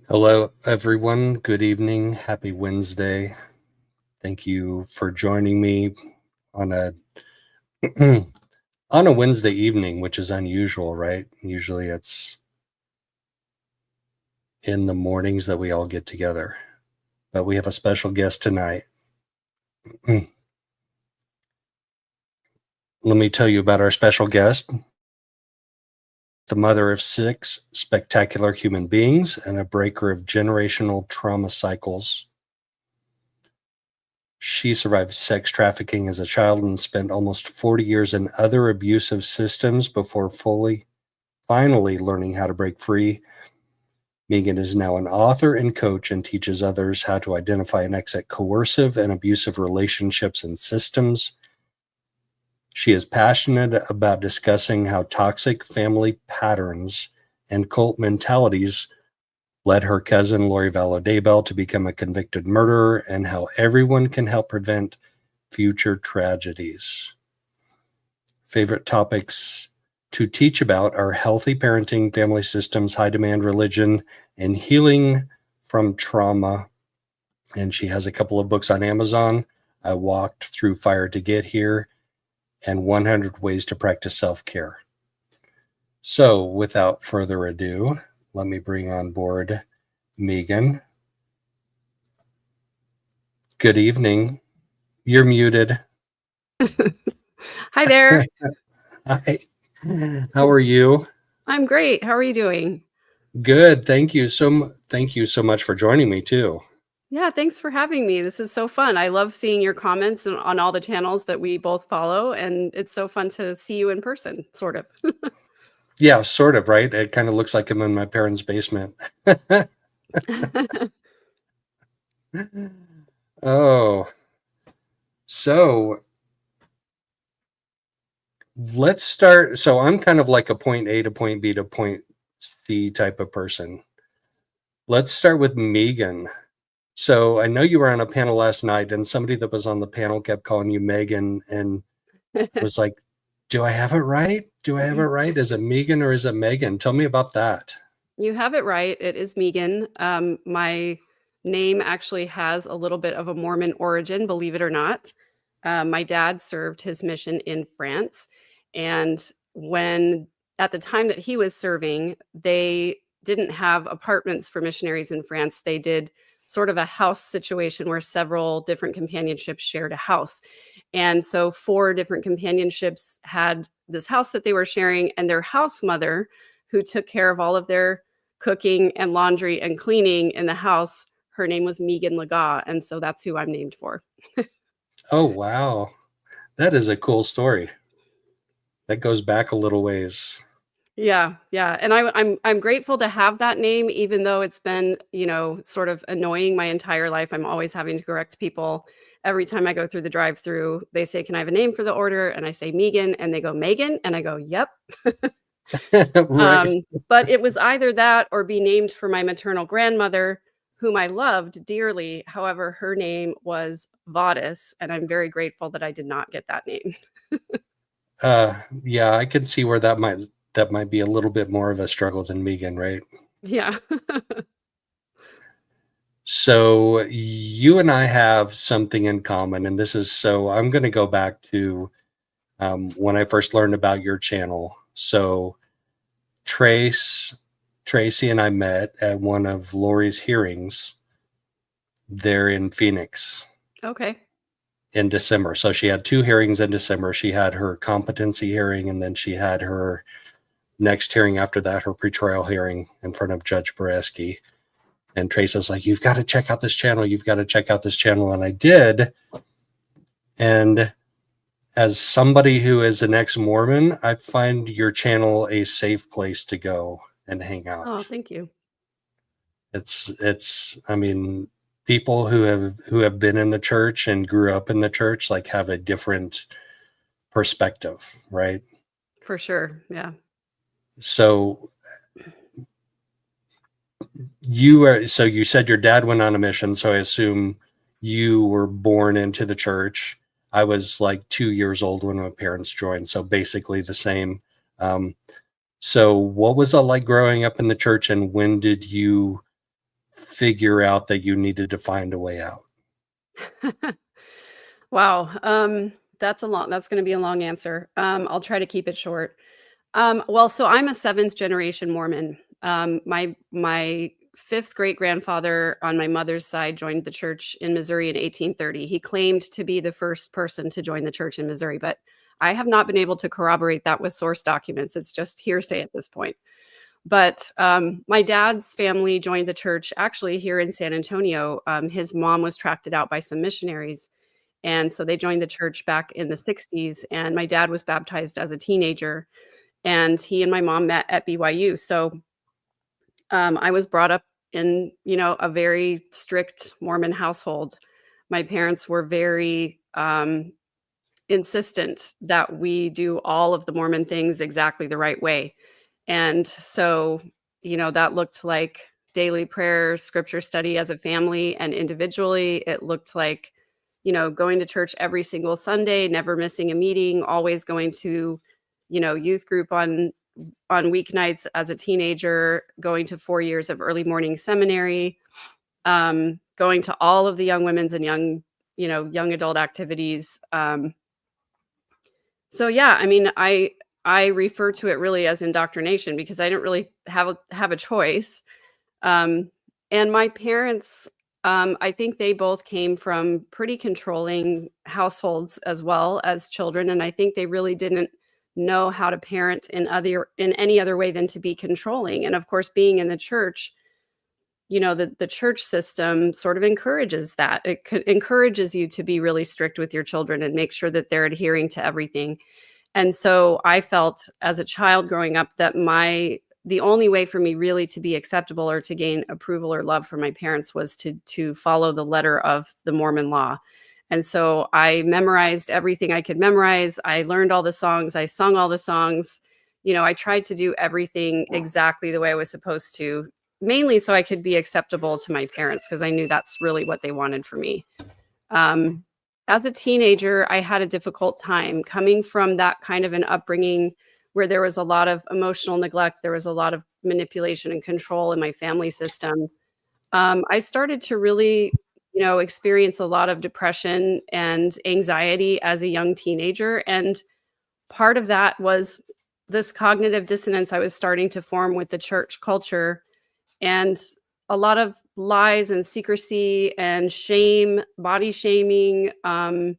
Hello, everyone. Good evening. Happy Wednesday. Thank you for joining me on a on a Wednesday evening, which is unusual, right? Usually it's in the mornings that we all get together, but we have a special guest tonight. Let me tell you about our special guest, the mother of 6 spectacular human beings and a breaker of generational trauma cycles. She survived sex trafficking as a child and spent almost 40 years in other abusive systems before finally learning how to break free. Megan is now an author and coach and teaches others how to identify and exit coercive and abusive relationships and systems. She is passionate about discussing how toxic family patterns and cult mentalities led her cousin, Lori Vallow Daybell, to become a convicted murderer, and how everyone can help prevent future tragedies. Favorite topics to teach about are healthy parenting, family systems, high demand religion, and healing from trauma. And she has a couple of books on Amazon. I Walked Through Fire to Get Here and 100 Ways to Practice Self-Care. So without further ado, let me bring on board Megan. Good evening. You're muted. Hi there. Hi. How are you? I'm great. How are you doing? Good. Thank you so much for joining me too. Yeah, thanks for having me. This is so fun. I love seeing your comments on all the channels that we both follow, and it's so fun to see you in person, sort of. Yeah, sort of, right? It kind of looks like I'm in my parents' basement. Oh, so let's start. So I'm kind of like a point A to point B to point C type of person. Let's start with Megan. So I know you were on a panel last night, and somebody that was on the panel kept calling you Megan, and I was like, do I have it right? Do I have it right? Is it Megan or is it Megan? Tell me about that. You have it right. It is Megan. My name actually has a little bit of a Mormon origin, believe it or not. My dad served his mission in France, and when at the time that he was serving, they didn't have apartments for missionaries in France. They did sort of a house situation where several different companionships shared a house. And so 4 different companionships had this house that they were sharing, and their house mother, who took care of all of their cooking and laundry and cleaning in the house, her name was Megan Laga, and so that's who I'm named for. Oh, wow. That is a cool story. That goes back a little ways. Yeah, yeah, and I'm grateful to have that name, even though it's been, sort of annoying my entire life. I'm always having to correct people. Every time I go through the drive-through, they say, "Can I have a name for the order?" And I say, "Megan," and they go, "Megan?" And I go, "Yep." Right. But it was either that or be named for my maternal grandmother, whom I loved dearly. However, her name was Vaudis, and I'm very grateful that I did not get that name. Yeah, I can see where that might be a little bit more of a struggle than Megan, right? Yeah. So you and I have something in common, and I'm going to go back to when I first learned about your channel. So Tracy and I met at one of Lori's hearings there in Phoenix Okay. in December. So she had 2 hearings in December. She had her competency hearing, and then she had her next hearing after that, her pretrial hearing in front of Judge Boreski. And Tracy's like, you've got to check out this channel. You've got to check out this channel. And I did. And as somebody who is an ex-mormon, I find your channel a safe place to go and hang out. Oh, thank you. I mean, people who have been in the church and grew up in the church like have a different perspective, right? For sure. Yeah. So you said your dad went on a mission, so I assume you were born into the church. I was like 2 years old when my parents joined, so basically the same. So what was it like growing up in the church, and when did you figure out that you needed to find a way out? Wow. That's going to be a long answer. I'll try to keep it short. Well, so I'm a seventh generation Mormon. My fifth great grandfather on my mother's side joined the church in Missouri in 1830. He claimed to be the first person to join the church in Missouri, but I have not been able to corroborate that with source documents. It's just hearsay at this point. But my dad's family joined the church actually here in San Antonio. His mom was tracked out by some missionaries. And so they joined the church back in the 60s. And my dad was baptized as a teenager. And he and my mom met at BYU. So I was brought up in, a very strict Mormon household. My parents were very insistent that we do all of the Mormon things exactly the right way. And so, that looked like daily prayer, scripture study as a family and individually. It looked like, going to church every single Sunday, never missing a meeting, always going to, youth group on weeknights as a teenager, going to 4 years of early morning seminary, going to all of the young women's and young adult activities. So yeah, I mean, I refer to it really as indoctrination because I didn't really have a choice. And my parents, I think they both came from pretty controlling households as well as children, and I think they really didn't know how to parent in any other way than to be controlling. And of course, being in the church, the church system sort of encourages that. It encourages you to be really strict with your children and make sure that they're adhering to everything. And so I felt as a child growing up that the only way for me really to be acceptable or to gain approval or love from my parents was to follow the letter of the Mormon law. And so I memorized everything I could memorize. I learned all the songs. I sung all the songs. I tried to do everything exactly the way I was supposed to, mainly so I could be acceptable to my parents because I knew that's really what they wanted for me. As a teenager, I had a difficult time coming from that kind of an upbringing where there was a lot of emotional neglect. There was a lot of manipulation and control in my family system. I started to really, experience a lot of depression and anxiety as a young teenager. And part of that was this cognitive dissonance I was starting to form with the church culture and a lot of lies and secrecy and shame, body shaming, the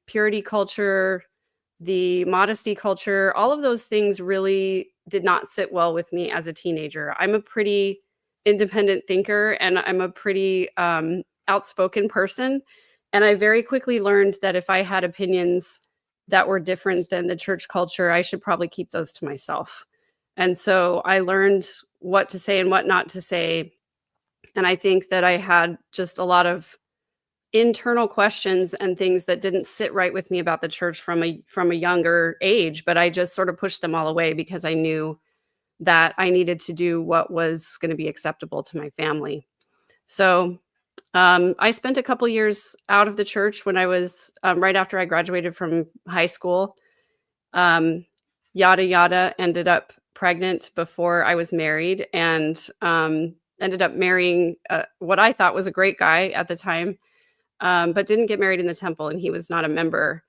purity culture, the modesty culture, all of those things really did not sit well with me as a teenager. I'm a pretty independent thinker and I'm a pretty outspoken person. And I very quickly learned that if I had opinions that were different than the church culture, I should probably keep those to myself. And so I learned what to say and what not to say. And I think that I had just a lot of internal questions and things that didn't sit right with me about the church from a younger age, but I just sort of pushed them all away because I knew that I needed to do what was going to be acceptable to my family. So I spent a couple years out of the church when I was right after I graduated from high school. Yada yada, ended up pregnant before I was married and ended up marrying what I thought was a great guy at the time, but didn't get married in the temple and he was not a member.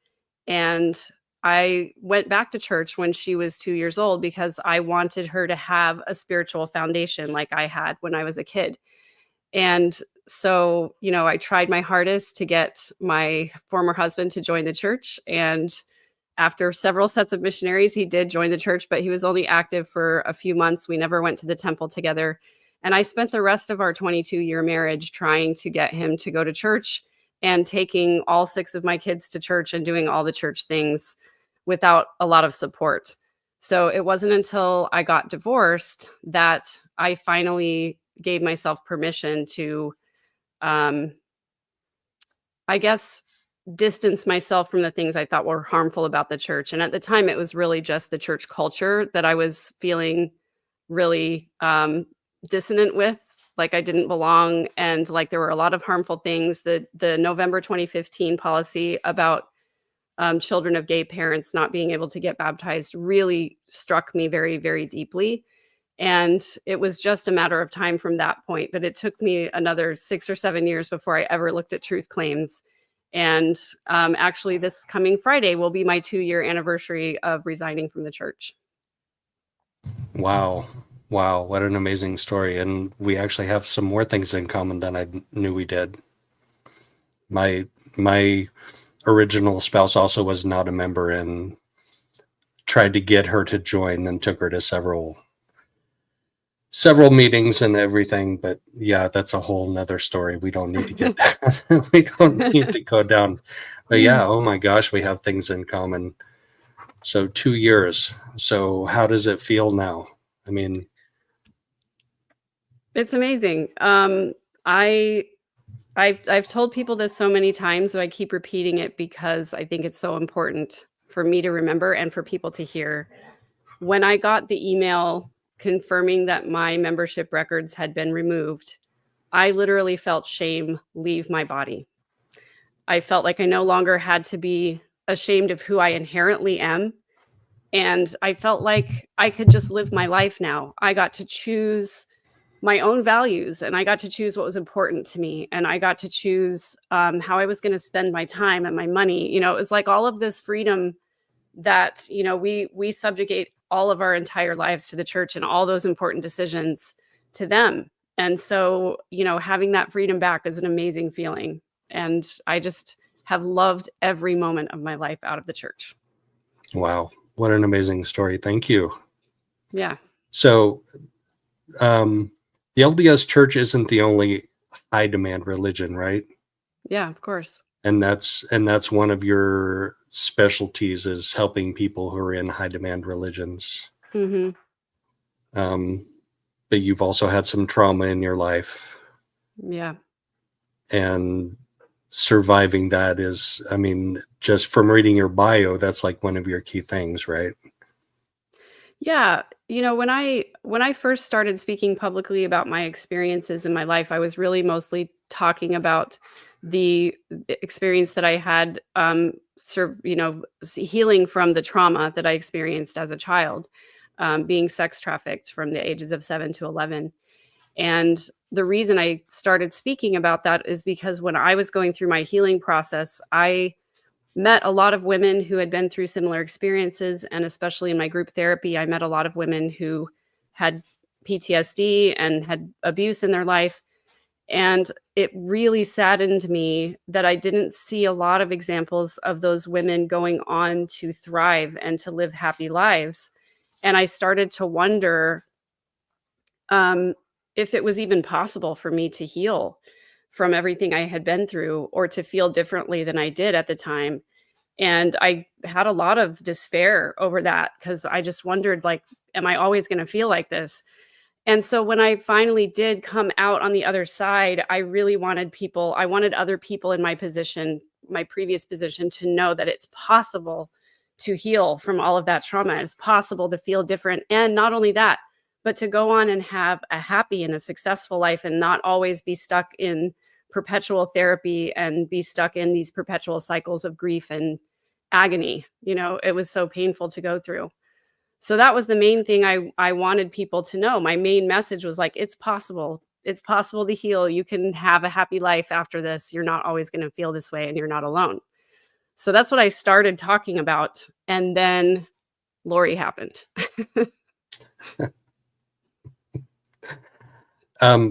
And I went back to church when she was 2 years old because I wanted her to have a spiritual foundation like I had when I was a kid. And so, I tried my hardest to get my former husband to join the church. And after several sets of missionaries, he did join the church, but he was only active for a few months. We never went to the temple together. And I spent the rest of our 22-year marriage trying to get him to go to church and taking all 6 of my kids to church and doing all the church things without a lot of support. So it wasn't until I got divorced that I finally gave myself permission to, I guess, distance myself from the things I thought were harmful about the church. And at the time, it was really just the church culture that I was feeling really dissonant with, like I didn't belong. And like there were a lot of harmful things. The November 2015 policy about children of gay parents not being able to get baptized really struck me very, very deeply. And it was just a matter of time from that point. But it took me another 6 or 7 years before I ever looked at truth claims. And actually, this coming Friday will be my 2-year anniversary of resigning from the church. Wow. Wow. What an amazing story. And we actually have some more things in common than I knew we did. My original spouse also was not a member and tried to get her to join and took her to several meetings and everything. But yeah, that's a whole nother story. We don't need to get that. We don't need to go down. But yeah, oh my gosh, we have things in common. So 2 years. So how does it feel now? I mean, It's amazing. I've told people this so many times, so I keep repeating it because I think it's so important for me to remember and for people to hear. When I got the email confirming that my membership records had been removed, I literally felt shame leave my body. I felt like I no longer had to be ashamed of who I inherently am. And I felt like I could just live my life now. I got to choose my own values, and I got to choose what was important to me, and I got to choose how I was going to spend my time and my money. It was like all of this freedom that we subjugate all of our entire lives to the church and all those important decisions to them. And so having that freedom back is an amazing feeling, and I just have loved every moment of my life out of the church. wow, what an amazing story. Thank you. Yeah. So the LDS Church isn't the only high demand religion, right? Yeah, of course. And that's one of your specialties, is helping people who are in high demand religions. Hmm. But you've also had some trauma in your life, Yeah. and surviving that is, I mean, just from reading your bio, that's like one of your key things, right? Yeah, when I first started speaking publicly about my experiences in my life, I was really mostly talking about the experience that I had, healing from the trauma that I experienced as a child, being sex trafficked from the ages of 7 to 11. And the reason I started speaking about that is because when I was going through my healing process, I met a lot of women who had been through similar experiences. And especially in my group therapy, I met a lot of women who had PTSD and had abuse in their life. And it really saddened me that I didn't see a lot of examples of those women going on to thrive and to live happy lives. And I started to wonder um, if it was even possible for me to heal from everything I had been through, or to feel differently than I did at the time. And I had a lot of despair over that, because I just wondered, like, am I always going to feel like this? And so when I finally did come out on the other side, I really I wanted other people in my position, my previous position, to know that it's possible to heal from all of that trauma. It's possible to feel different. And not only that, but to go on and have a happy and a successful life, and not always be stuck in perpetual therapy and be stuck in these perpetual cycles of grief and agony. It was so painful to go through. So that was the main thing I wanted people to know. My main message was like, it's possible. It's possible to heal. You can have a happy life after this. You're not always going to feel this way, and you're not alone. So that's what I started talking about. And then Lori happened.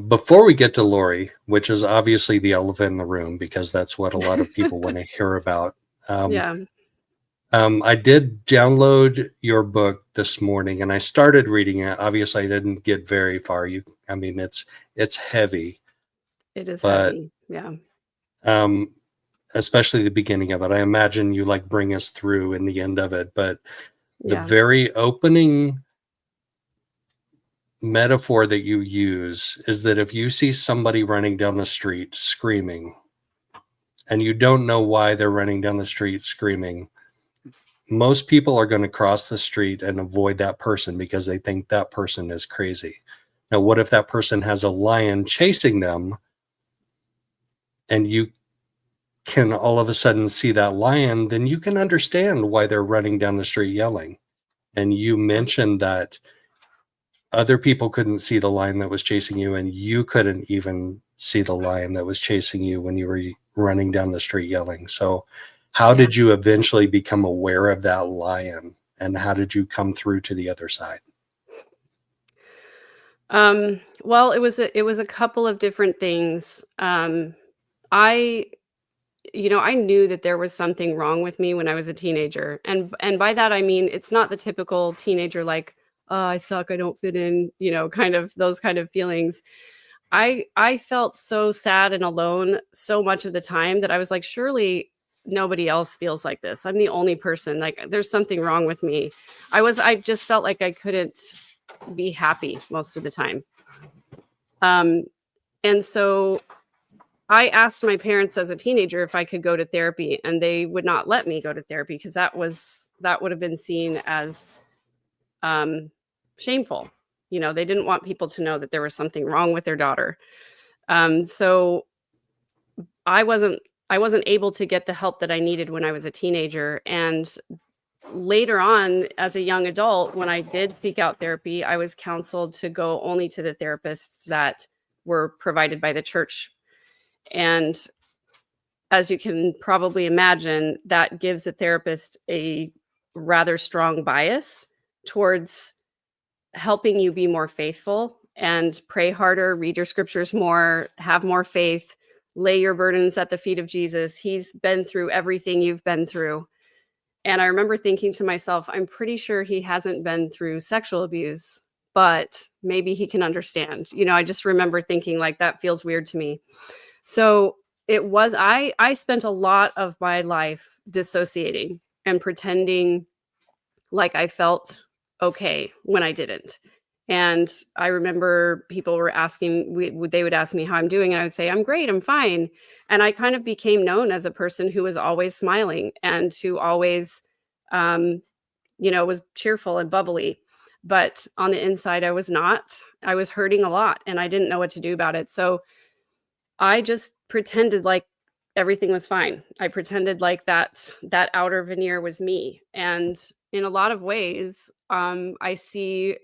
Before we get to Lori, which is obviously the elephant in the room, because that's what a lot of people want to hear about. Yeah. I did download your book this morning, and I started reading it. Obviously, I didn't get very far. It's heavy. It is But heavy. Yeah. Especially the beginning of it. I imagine you like bring us through in the end of it. But the Yeah. very opening metaphor that you use is that if you see somebody running down the street screaming, and you don't know why they're running down the street screaming, most people are going to cross the street and avoid that person because they think that person is crazy. Now, what if that person has a lion chasing them, and you can all of a sudden see that lion? Then you can understand why they're running down the street yelling. And you mentioned that other people couldn't see the lion that was chasing you, and you couldn't even see the lion that was chasing you when you were running down the street yelling. So how Yeah. did you eventually become aware of that lion, and how did you come through to the other side? Well, it was a couple of different things. I I knew that there was something wrong with me when I was a teenager. And by that I mean it's not the typical teenager like, "Oh, I suck, I don't fit in," kind of those kind of feelings. I felt so sad and alone so much of the time that I was like, surely nobody else feels like this. I'm the only person. Like there's something wrong with me. I just felt like I couldn't be happy most of the time. Um and so I asked my parents as a teenager if I could go to therapy, and they would not let me go to therapy because that would have been seen as um shameful. They didn't want people to know that there was something wrong with their daughter. So I wasn't I wasn't able to get the help that I needed when I was a teenager. And later on, as a young adult, when I did seek out therapy, I was counseled to go only to the therapists that were provided by the church. And as you can probably imagine, that gives a therapist a rather strong bias towards helping you be more faithful and pray harder, read your scriptures more, have more faith, lay your burdens at the feet of Jesus. He's been through everything you've been through. And I remember thinking to myself, I'm pretty sure he hasn't been through sexual abuse, but maybe he can understand. I just remember thinking like that feels weird to me. So I spent a lot of my life dissociating and pretending like I felt okay when I didn't. And I remember people were asking, they would ask me how I'm doing, and I would say, I'm great, I'm fine. And I kind of became known as a person who was always smiling and who always, um, was cheerful and bubbly. But on the inside, I was not. I was hurting a lot, and I didn't know what to do about it. So I just pretended like everything was fine. I pretended like that outer veneer was me. And in a lot of ways, I see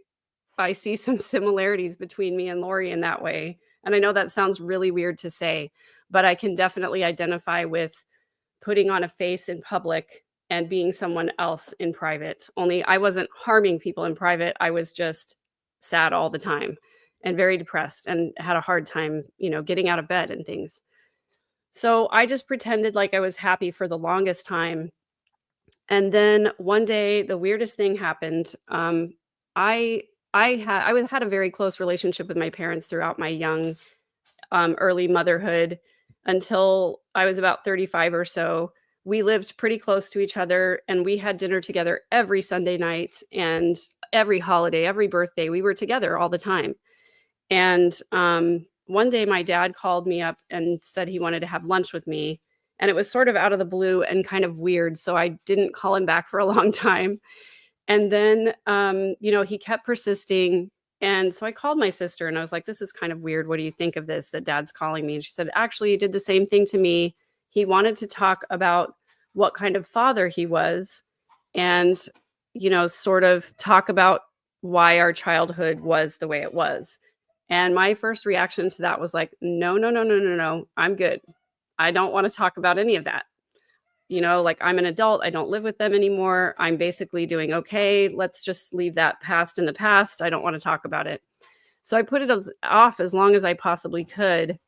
some similarities between me and Lori in that way. And I know that sounds really weird to say, but I can definitely identify with putting on a face in public and being someone else in private. Only I wasn't harming people in private. I was just sad all the time and very depressed and had a hard time, getting out of bed and things. So I just pretended like I was happy for the longest time. And then one day the weirdest thing happened. I I had a very close relationship with my parents throughout my young early motherhood until I was about 35 or so. We lived pretty close to each other, and we had dinner together every Sunday night and every holiday, every birthday. We were together all the time. And one day my dad called me up and said he wanted to have lunch with me. And it was sort of out of the blue and kind of weird. So I didn't call him back for a long time. And then, he kept persisting. And so I called my sister and I was like, this is kind of weird. What do you think of this? That dad's calling me. And she said, actually, he did the same thing to me. He wanted to talk about what kind of father he was and, sort of talk about why our childhood was the way it was. And my first reaction to that was like, no, no, no, no, no, no. I'm good. I don't want to talk about any of that. Like I'm an adult, I don't live with them anymore. I'm basically doing okay. Let's just leave that past in the past. I don't want to talk about it. So I put it off as long as I possibly could.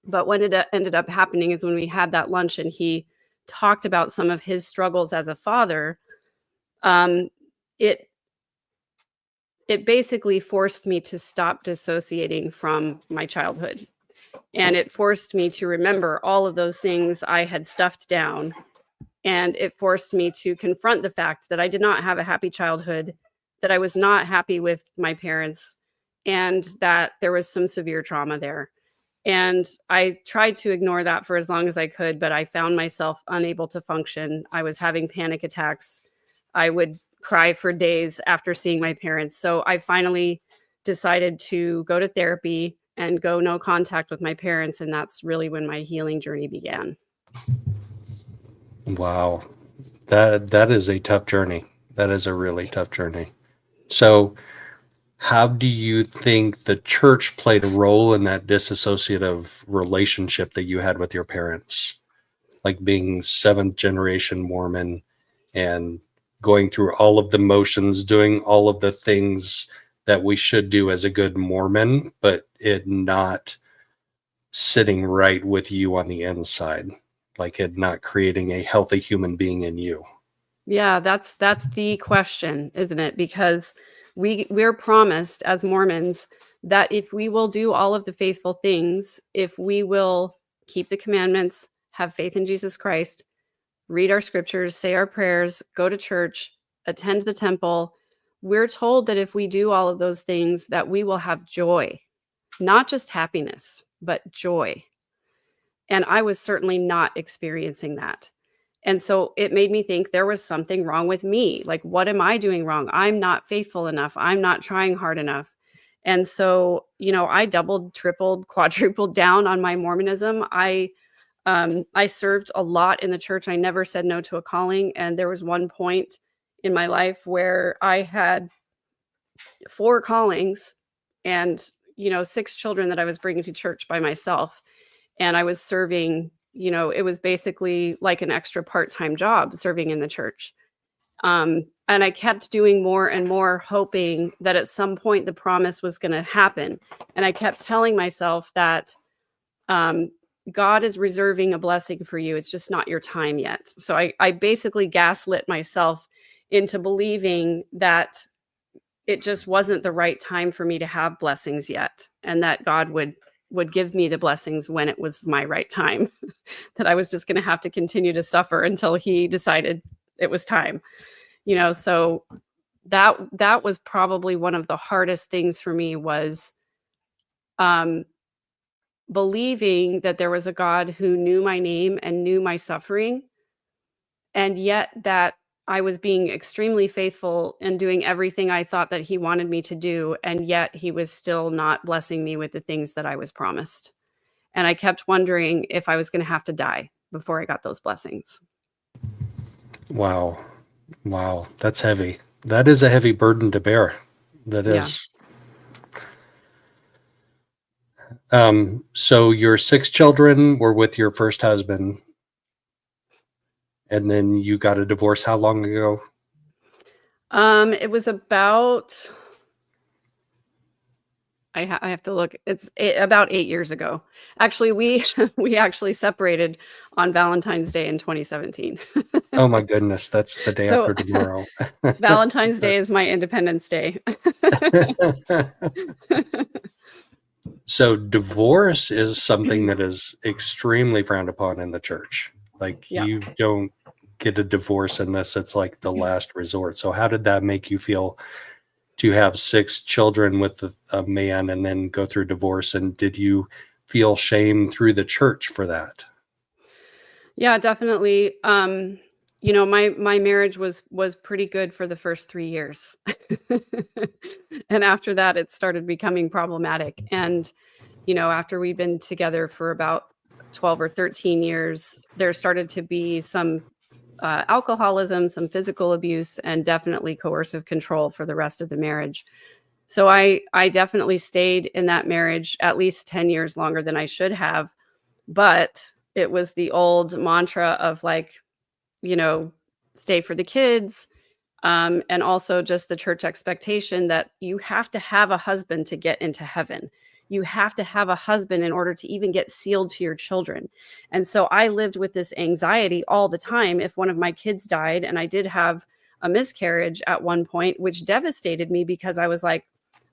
But what ended up happening is when we had that lunch and he talked about some of his struggles as a father, um, it it basically forced me to stop dissociating from my childhood. And it forced me to remember all of those things I had stuffed down. And it forced me to confront the fact that I did not have a happy childhood, that I was not happy with my parents, and that there was some severe trauma there. And I tried to ignore that for as long as I could, but I found myself unable to function. I was having panic attacks. I would cry for days after seeing my parents. So I finally decided to go to therapy and go no contact with my parents. And that's really when my healing journey began. Wow. That is a tough journey. That is a really tough journey. So How do you think the church played a role in that disassociative relationship that you had with your parents? Like being seventh generation Mormon and going through all of the motions, doing all of the things that we should do as a good Mormon, but it not sitting right with you on the inside, like it not creating a healthy human being in you. Yeah, that's the question, isn't it? Because we're promised as Mormons that if we will do all of the faithful things, if we will keep the commandments, have faith in Jesus Christ, read our scriptures, say our prayers, go to church, attend the temple, we're told that if we do all of those things that we will have joy, not just happiness, but joy. And I was certainly not experiencing that. And so it made me think there was something wrong with me. Like, what am I doing wrong? I'm not faithful enough. I'm not trying hard enough. And so, I doubled, tripled, quadrupled down on my Mormonism. I served a lot in the church. I never said no to a calling. And there was one point in my life where I had 4 callings and, 6 children that I was bringing to church by myself. And I was serving, it was basically like an extra part-time job serving in the church. And I kept doing more and more, hoping that at some point the promise was going to happen. And I kept telling myself that God is reserving a blessing for you. It's just not your time yet. So I basically gaslit myself into believing that it just wasn't the right time for me to have blessings yet, and that God would give me the blessings when it was my right time. That I was just going to have to continue to suffer until he decided it was time. So that was probably one of the hardest things for me, was believing that there was a God who knew my name and knew my suffering, and yet that I was being extremely faithful and doing everything I thought that he wanted me to do, and yet he was still not blessing me with the things that I was promised. And I kept wondering if I was going to have to die before I got those blessings. Wow. Wow. That's heavy. That is a heavy burden to bear. That Yeah. is. So your 6 children were with your first husband, and then you got a divorce how long ago? It was about, I have to look. It's about 8 years ago. Actually, we we actually separated on Valentine's Day in 2017. Oh my goodness, that's the day So after tomorrow. Valentine's Day is my Independence Day. So divorce is something that is extremely frowned upon in the church. Like Yeah. you don't get a divorce unless it's like the last resort. So how did that make you feel to have 6 children with a man and then go through divorce? And did you feel shame through the church for that? Yeah, definitely. My marriage was pretty good for the first 3 years. And after that, it started becoming problematic. And, after we'd been together for about 12 or 13 years, there started to be some alcoholism, some physical abuse, and definitely coercive control for the rest of the marriage. So I definitely stayed in that marriage at least 10 years longer than I should have. But it was the old mantra of, like, stay for the kids, and also just the church expectation that you have to have a husband to get into heaven. You have to have a husband in order to even get sealed to your children. And so I lived with this anxiety all the time. If one of my kids died, and I did have a miscarriage at one point, which devastated me, because I was like,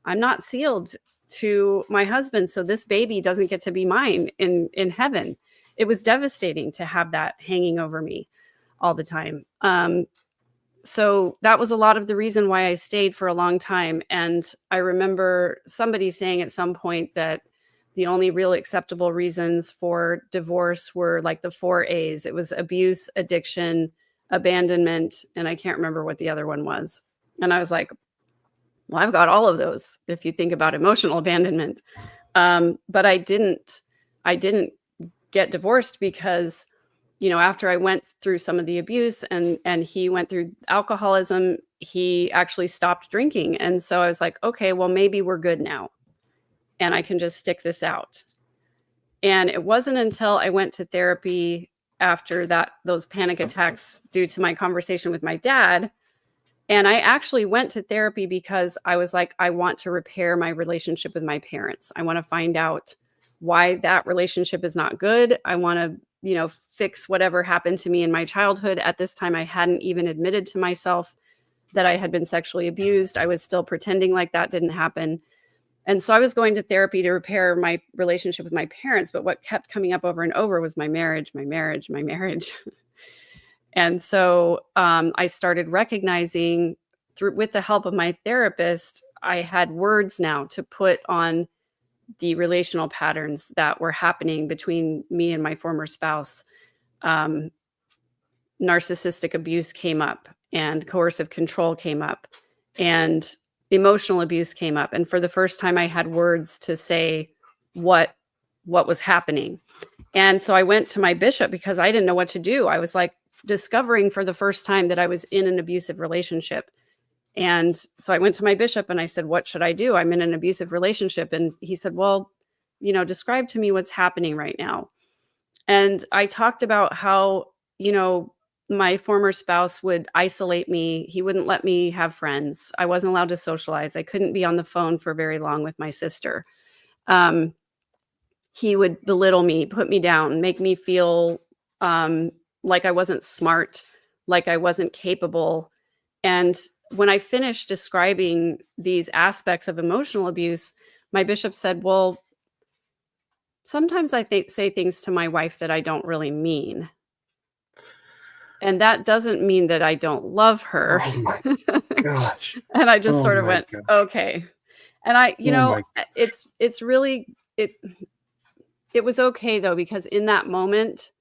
I'm not sealed to my husband, so this baby doesn't get to be mine in heaven. It was devastating to have that hanging over me all the time. So that was a lot of the reason why I stayed for a long time. And I remember somebody saying at some point that the only real acceptable reasons for divorce were like the 4 A's. It was abuse, addiction, abandonment, and I can't remember what the other one was. And I was like, well, I've got all of those if you think about emotional abandonment. But I didn't get divorced because after I went through some of the abuse and he went through alcoholism, he actually stopped drinking. And so I was like, okay, well, maybe we're good now and I can just stick this out. And it wasn't until I went to therapy after those panic attacks due to my conversation with my dad. And I actually went to therapy because I was like, I want to repair my relationship with my parents. I want to find out why that relationship is not good. I want to, fix whatever happened to me in my childhood. At this time, I hadn't even admitted to myself that I had been sexually abused. I was still pretending like that didn't happen. And so I was going to therapy to repair my relationship with my parents. But what kept coming up over and over was my marriage, my marriage, my marriage. And so I started recognizing with the help of my therapist, I had words now to put on the relational patterns that were happening between me and my former spouse. Narcissistic abuse came up and coercive control came up and emotional abuse came up. And for the first time, I had words to say what was happening. And so I went to my bishop because I didn't know what to do. I was like discovering for the first time that I was in an abusive relationship. And so I went to my bishop and I said, what should I do? I'm in an abusive relationship. And he said, well, describe to me what's happening right now. And I talked about how, my former spouse would isolate me. He wouldn't let me have friends. I wasn't allowed to socialize. I couldn't be on the phone for very long with my sister. He would belittle me, put me down, make me feel like I wasn't smart, like I wasn't capable. And when I finished describing these aspects of emotional abuse, my bishop said, well, sometimes I say things to my wife that I don't really mean. And that doesn't mean that I don't love her. Oh my gosh. And I just Oh sort of my went, gosh. okay. And I, Oh my it's really, it was okay though, because in that moment,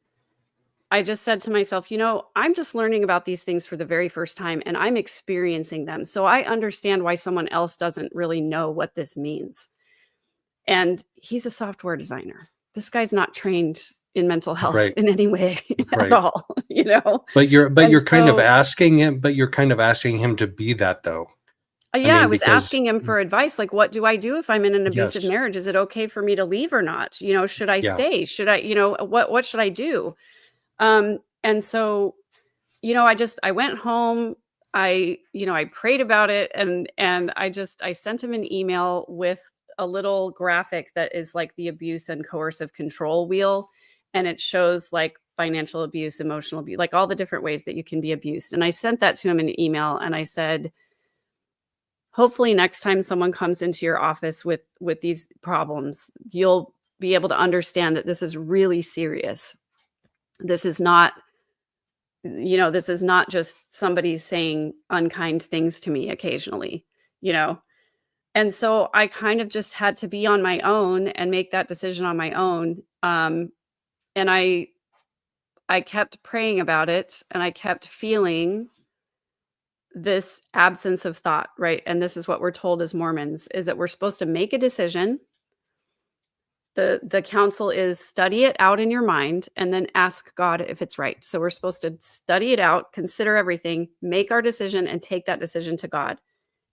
I just said to myself, I'm just learning about these things for the very first time and I'm experiencing them. So I understand why someone else doesn't really know what this means. And he's a software designer. This guy's not trained in mental health Right. in any way at Right. all, But you're And kind of so- asking him, to be that though. Yeah, I was because asking him for advice. Like, what do I do if I'm in an abusive Yes. marriage? Is it okay for me to leave or not? Should I Yeah. stay? Should I, what should I do? And so, I went home. I prayed about it and I sent him an email with a little graphic that is like the abuse and coercive control wheel. And it shows like financial abuse, emotional abuse, like all the different ways that you can be abused. And I sent that to him in an email and I said, hopefully next time someone comes into your office with these problems, you'll be able to understand that this is really serious. This is not, this is not just somebody saying unkind things to me occasionally, And so I kind of just had to be on my own and make that decision on my own. And I kept praying about it and I kept feeling this absence of thought, right? And this is what we're told as Mormons, is that we're supposed to make a decision. The counsel is study it out in your mind and then ask God if it's right. So we're supposed to study it out, consider everything, make our decision and take that decision to God.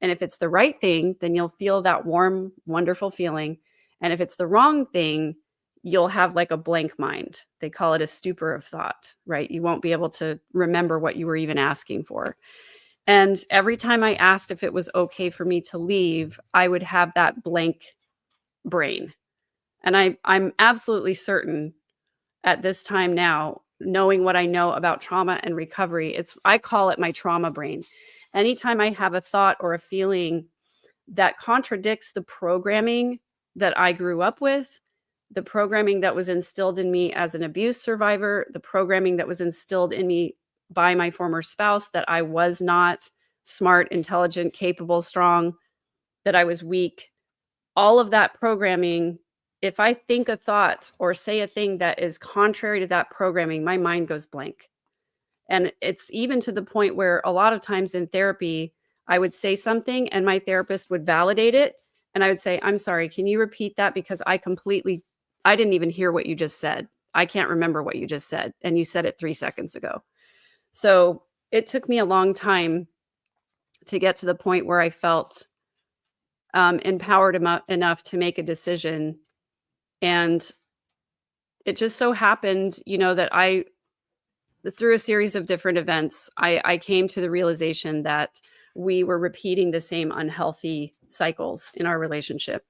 And if it's the right thing, then you'll feel that warm, wonderful feeling. And if it's the wrong thing, you'll have like a blank mind. They call it a stupor of thought, right? You won't be able to remember what you were even asking for. And every time I asked if it was okay for me to leave, I would have that blank brain. And I'm absolutely certain at this time now, knowing what I know about trauma and recovery, I call it my trauma brain. Anytime I have a thought or a feeling that contradicts the programming that I grew up with, the programming that was instilled in me as an abuse survivor, the programming that was instilled in me by my former spouse, that I was not smart, intelligent, capable, strong, that I was weak, all of that programming, if I think a thought or say a thing that is contrary to that programming, my mind goes blank. And it's even to the point where a lot of times in therapy, I would say something and my therapist would validate it. And I would say, I'm sorry, can you repeat that? Because I didn't even hear what you just said. I can't remember what you just said. And you said it 3 seconds ago. So it took me a long time to get to the point where I felt empowered enough to make a decision. And it just so happened, that through a series of different events, I came to the realization that we were repeating the same unhealthy cycles in our relationship.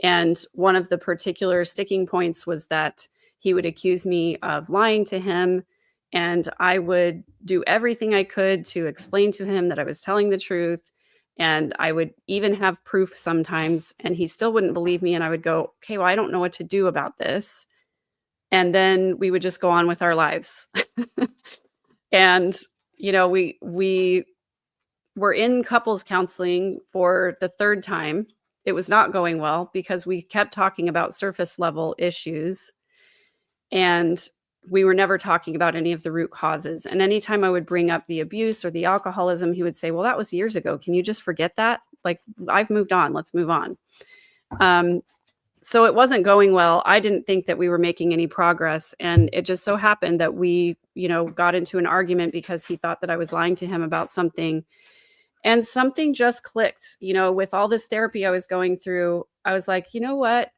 And one of the particular sticking points was that he would accuse me of lying to him. And I would do everything I could to explain to him that I was telling the truth. And I would even have proof sometimes. And he still wouldn't believe me. And I would go, okay, well, I don't know what to do about this. And then we would just go on with our lives. And, we were in couples counseling for the third time. It was not going well because we kept talking about surface level issues and we were never talking about any of the root causes. And anytime I would bring up the abuse or the alcoholism, he would say, well, that was years ago. Can you just forget that? Like, I've moved on. Let's move on. So it wasn't going well. I didn't think that we were making any progress. And it just so happened that we, got into an argument because he thought that I was lying to him about something. And something just clicked, with all this therapy I was going through. I was like, you know what?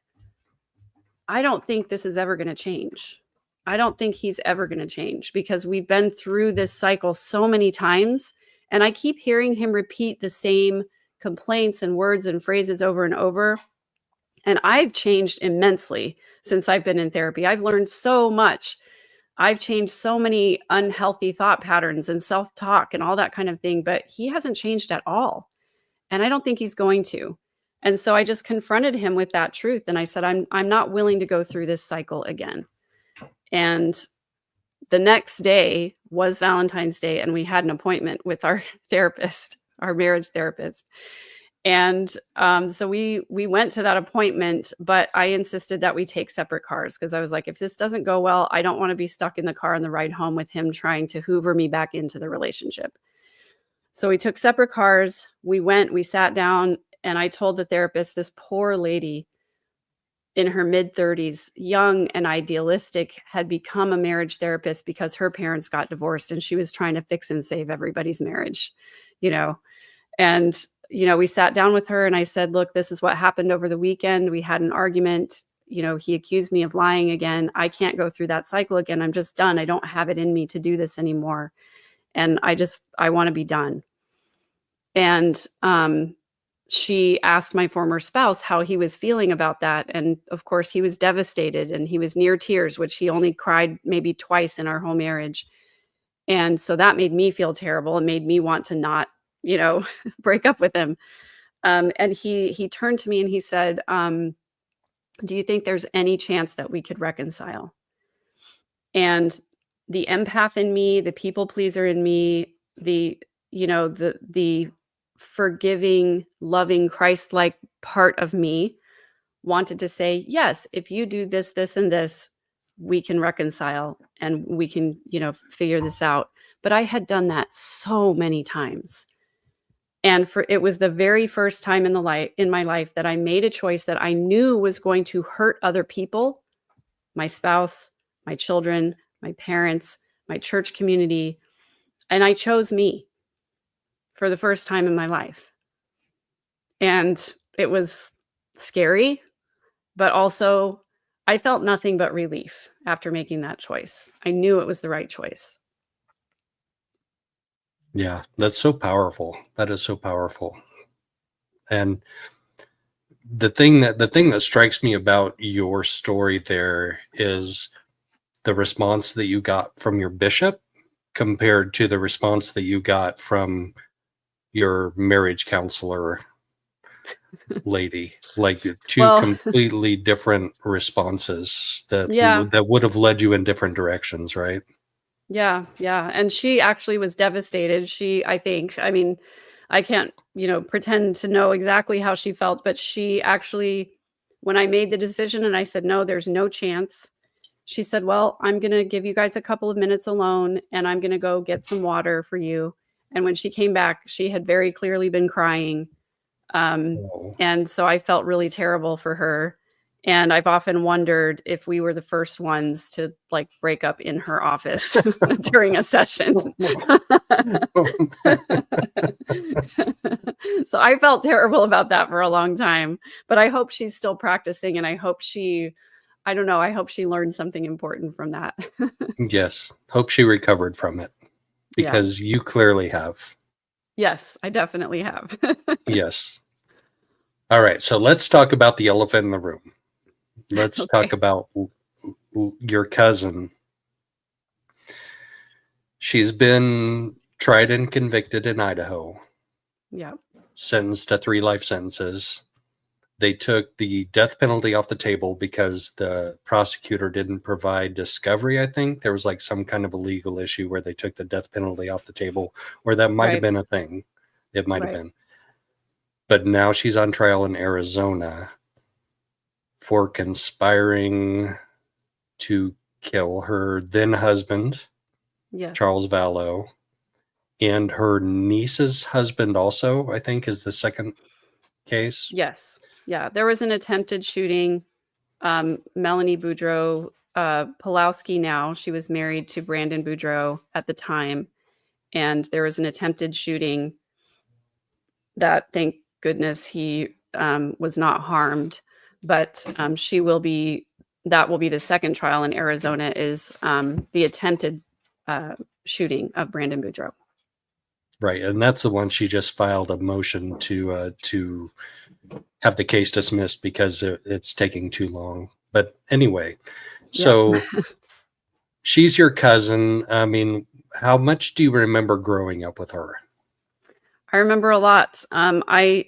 I don't think this is ever going to change. I don't think he's ever going to change because we've been through this cycle so many times. And I keep hearing him repeat the same complaints and words and phrases over and over. And I've changed immensely since I've been in therapy. I've learned so much. I've changed so many unhealthy thought patterns and self-talk and all that kind of thing, but he hasn't changed at all. And I don't think he's going to. And so I just confronted him with that truth. And I said, I'm not willing to go through this cycle again. And the next day was Valentine's Day, and we had an appointment with our therapist, our marriage therapist. And so we went to that appointment, but I insisted that we take separate cars because I was like, if this doesn't go well, I don't want to be stuck in the car on the ride home with him trying to hoover me back into the relationship. So we took separate cars. We sat down, and I told the therapist, this poor lady in her mid-30s, young and idealistic, had become a marriage therapist because her parents got divorced and she was trying to fix and save everybody's marriage, And we sat down with her and I said, look, this is what happened over the weekend. We had an argument. He accused me of lying again. I can't go through that cycle again. I'm just done. I don't have it in me to do this anymore. And I want to be done. And she asked my former spouse how he was feeling about that. And of course, he was devastated and he was near tears, which he only cried maybe twice in our whole marriage. And so that made me feel terrible and made me want to not break up with him. And he turned to me and he said, do you think there's any chance that we could reconcile? And the empath in me, the people pleaser in me, the forgiving, loving, Christ-like part of me wanted to say, yes, if you do this, this, and this, we can reconcile and we can, figure this out. But I had done that so many times. And it was the very first time in my life that I made a choice that I knew was going to hurt other people, my spouse, my children, my parents, my church community. And I chose me for the first time in my life. And it was scary, but also I felt nothing but relief after making that choice. I knew it was the right choice. Yeah, that's so powerful. That is so powerful. And the thing that strikes me about your story there is the response that you got from your bishop compared to the response that you got from your marriage counselor lady. Like two completely different responses that would have led you in different directions, right? Yeah. And she actually was devastated. I can't, pretend to know exactly how she felt, but she actually, when I made the decision and I said, no, there's no chance, she said, well, I'm going to give you guys a couple of minutes alone and I'm going to go get some water for you. And when she came back, she had very clearly been crying. And so I felt really terrible for her. And I've often wondered if we were the first ones to like break up in her office during a session. So I felt terrible about that for a long time, but I hope she's still practicing, and I hope I don't know, I hope she learned something important from that. Yes. Hope she recovered from it, Yeah. because you clearly have. Yes, I definitely have. Yes. All right. So let's talk about the elephant in the room. Let's Okay. talk about your cousin. She's been tried and convicted in Idaho, Yeah. sentenced to 3 life sentences. They took the death penalty off the table because the prosecutor didn't provide discovery. I think there was like some kind of a legal issue where they took the death penalty off the table, or that might have Right. been a thing. It might have Right. been. But now she's on trial in Arizona for conspiring to kill her then husband, Yes. Charles Vallow, and her niece's husband also, I think, is the second case. Yes. Yeah. There was an attempted shooting. Melanie Boudreau Pulowski now, she was married to Brandon Boudreau at the time. And there was an attempted shooting that, thank goodness, he was not harmed. But that will be the second trial in Arizona, is the attempted shooting of Brandon Boudreau. Right, and that's the one she just filed a motion to have the case dismissed because it's taking too long. But anyway, so she's your cousin. I mean, how much do you remember growing up with her? I remember a lot. I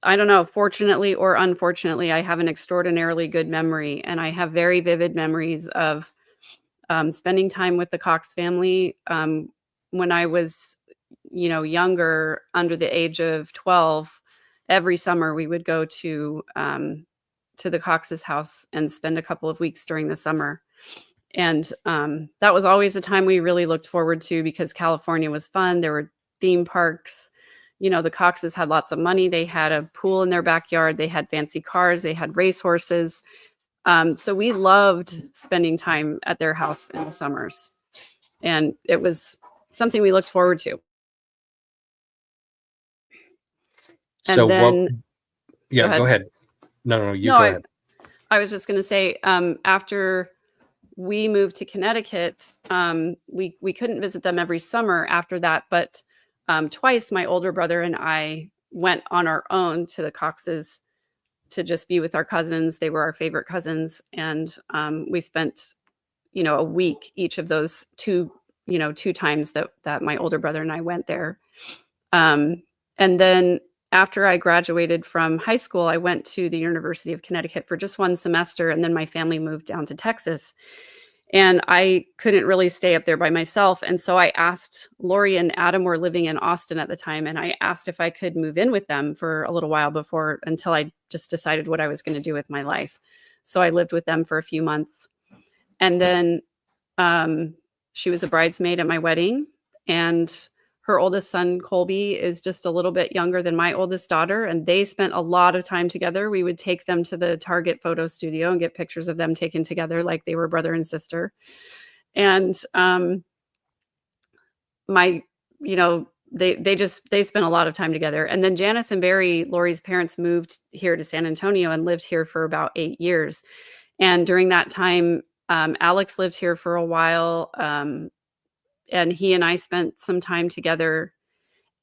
don't know, fortunately or unfortunately, I have an extraordinarily good memory, and I have very vivid memories of spending time with the Cox family. When I was, younger, under the age of 12, every summer we would go to the Cox's house and spend a couple of weeks during the summer. And that was always a time we really looked forward to because California was fun. There were theme parks. The Coxes had lots of money. They had a pool in their backyard. They had fancy cars. They had racehorses. So we loved spending time at their house in the summers. And it was something we looked forward to. So And then, what? Yeah, go ahead. No, you go ahead. I was just going to say, after we moved to Connecticut, we couldn't visit them every summer after that, but twice my older brother and I went on our own to the Coxes to just be with our cousins. They were our favorite cousins, and we spent, a week each of those two times that my older brother and I went there. And then after I graduated from high school, I went to the University of Connecticut for just one semester, and then my family moved down to Texas. And I couldn't really stay up there by myself. And so I asked, Lori and Adam were living in Austin at the time, and I asked if I could move in with them for a little while until I just decided what I was going to do with my life. So I lived with them for a few months. And then she was a bridesmaid at my wedding, and her oldest son, Colby, is just a little bit younger than my oldest daughter, and they spent a lot of time together. We would take them to the Target photo studio and get pictures of them taken together like they were brother and sister. And they spent a lot of time together. And then Janice and Barry, Lori's parents, moved here to San Antonio and lived here for about 8 years. And during that time, Alex lived here for a while. And he and I spent some time together.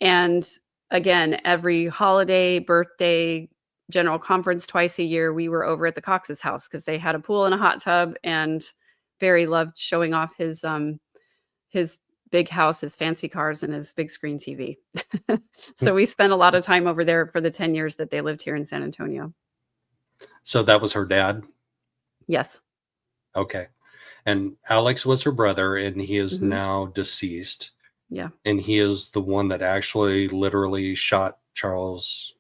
And again, every holiday, birthday, general conference, twice a year, we were over at the Cox's house because they had a pool and a hot tub. And Barry loved showing off his big house, his fancy cars, and his big screen TV. So we spent a lot of time over there for the 10 years that they lived here in San Antonio. So that was her dad? Yes. Okay. And Alex was her brother, and he is now deceased. Yeah. And he is the one that actually literally shot Charles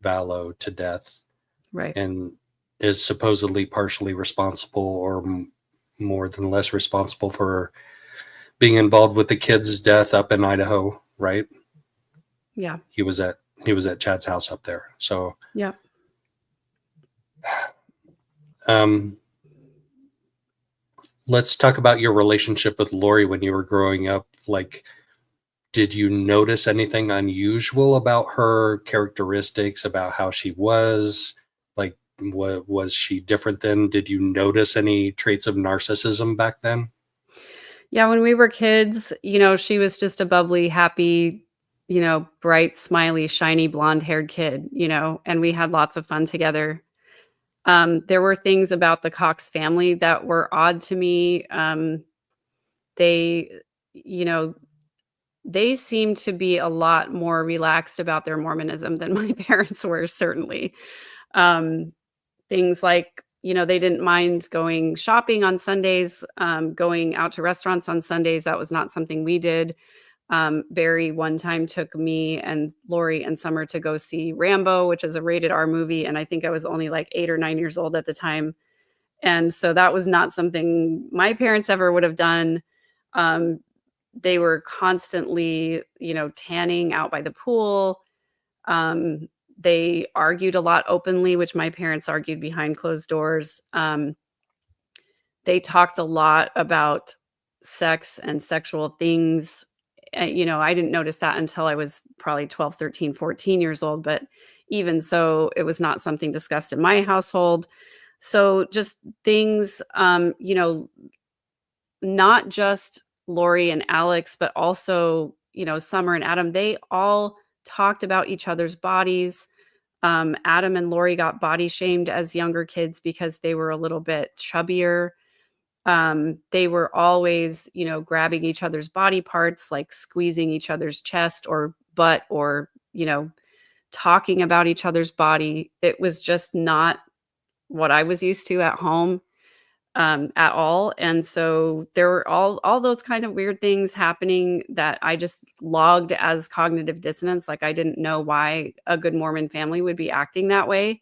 Vallow to death. Right. And is supposedly partially responsible, or more than less responsible, for being involved with the kid's death up in Idaho, right? Yeah. He was at Chad's house up there. So yeah. Let's talk about your relationship with Lori when you were growing up. Like, did you notice anything unusual about her characteristics, about how she was? Like, was she different then? Did you notice any traits of narcissism back then? Yeah, when we were kids, she was just a bubbly, happy, bright, smiley, shiny, blonde-haired kid, and we had lots of fun together. There were things about the Cox family that were odd to me. They, you know, they seemed to be a lot more relaxed about their Mormonism than my parents were, certainly. Um, Things like, they didn't mind going shopping on Sundays, going out to restaurants on Sundays. That was not something we did. Barry one time took me and Lori and Summer to go see Rambo, which is a rated R movie. And I think I was only like 8 or 9 years old at the time. And so that was not something my parents ever would have done. Um, they were constantly, tanning out by the pool. Um, they argued a lot openly, which my parents argued behind closed doors. They talked a lot about sex and sexual things. I didn't notice that until I was probably 12, 13, 14 years old. But even so, it was not something discussed in my household. So just things, not just Lori and Alex, but also, Summer and Adam, they all talked about each other's bodies. Adam and Lori got body shamed as younger kids because they were a little bit chubbier. They were always, grabbing each other's body parts, like squeezing each other's chest or butt or, talking about each other's body. It was just not what I was used to at home, at all. And so there were all those kind of weird things happening that I just logged as cognitive dissonance. Like I didn't know why a good Mormon family would be acting that way,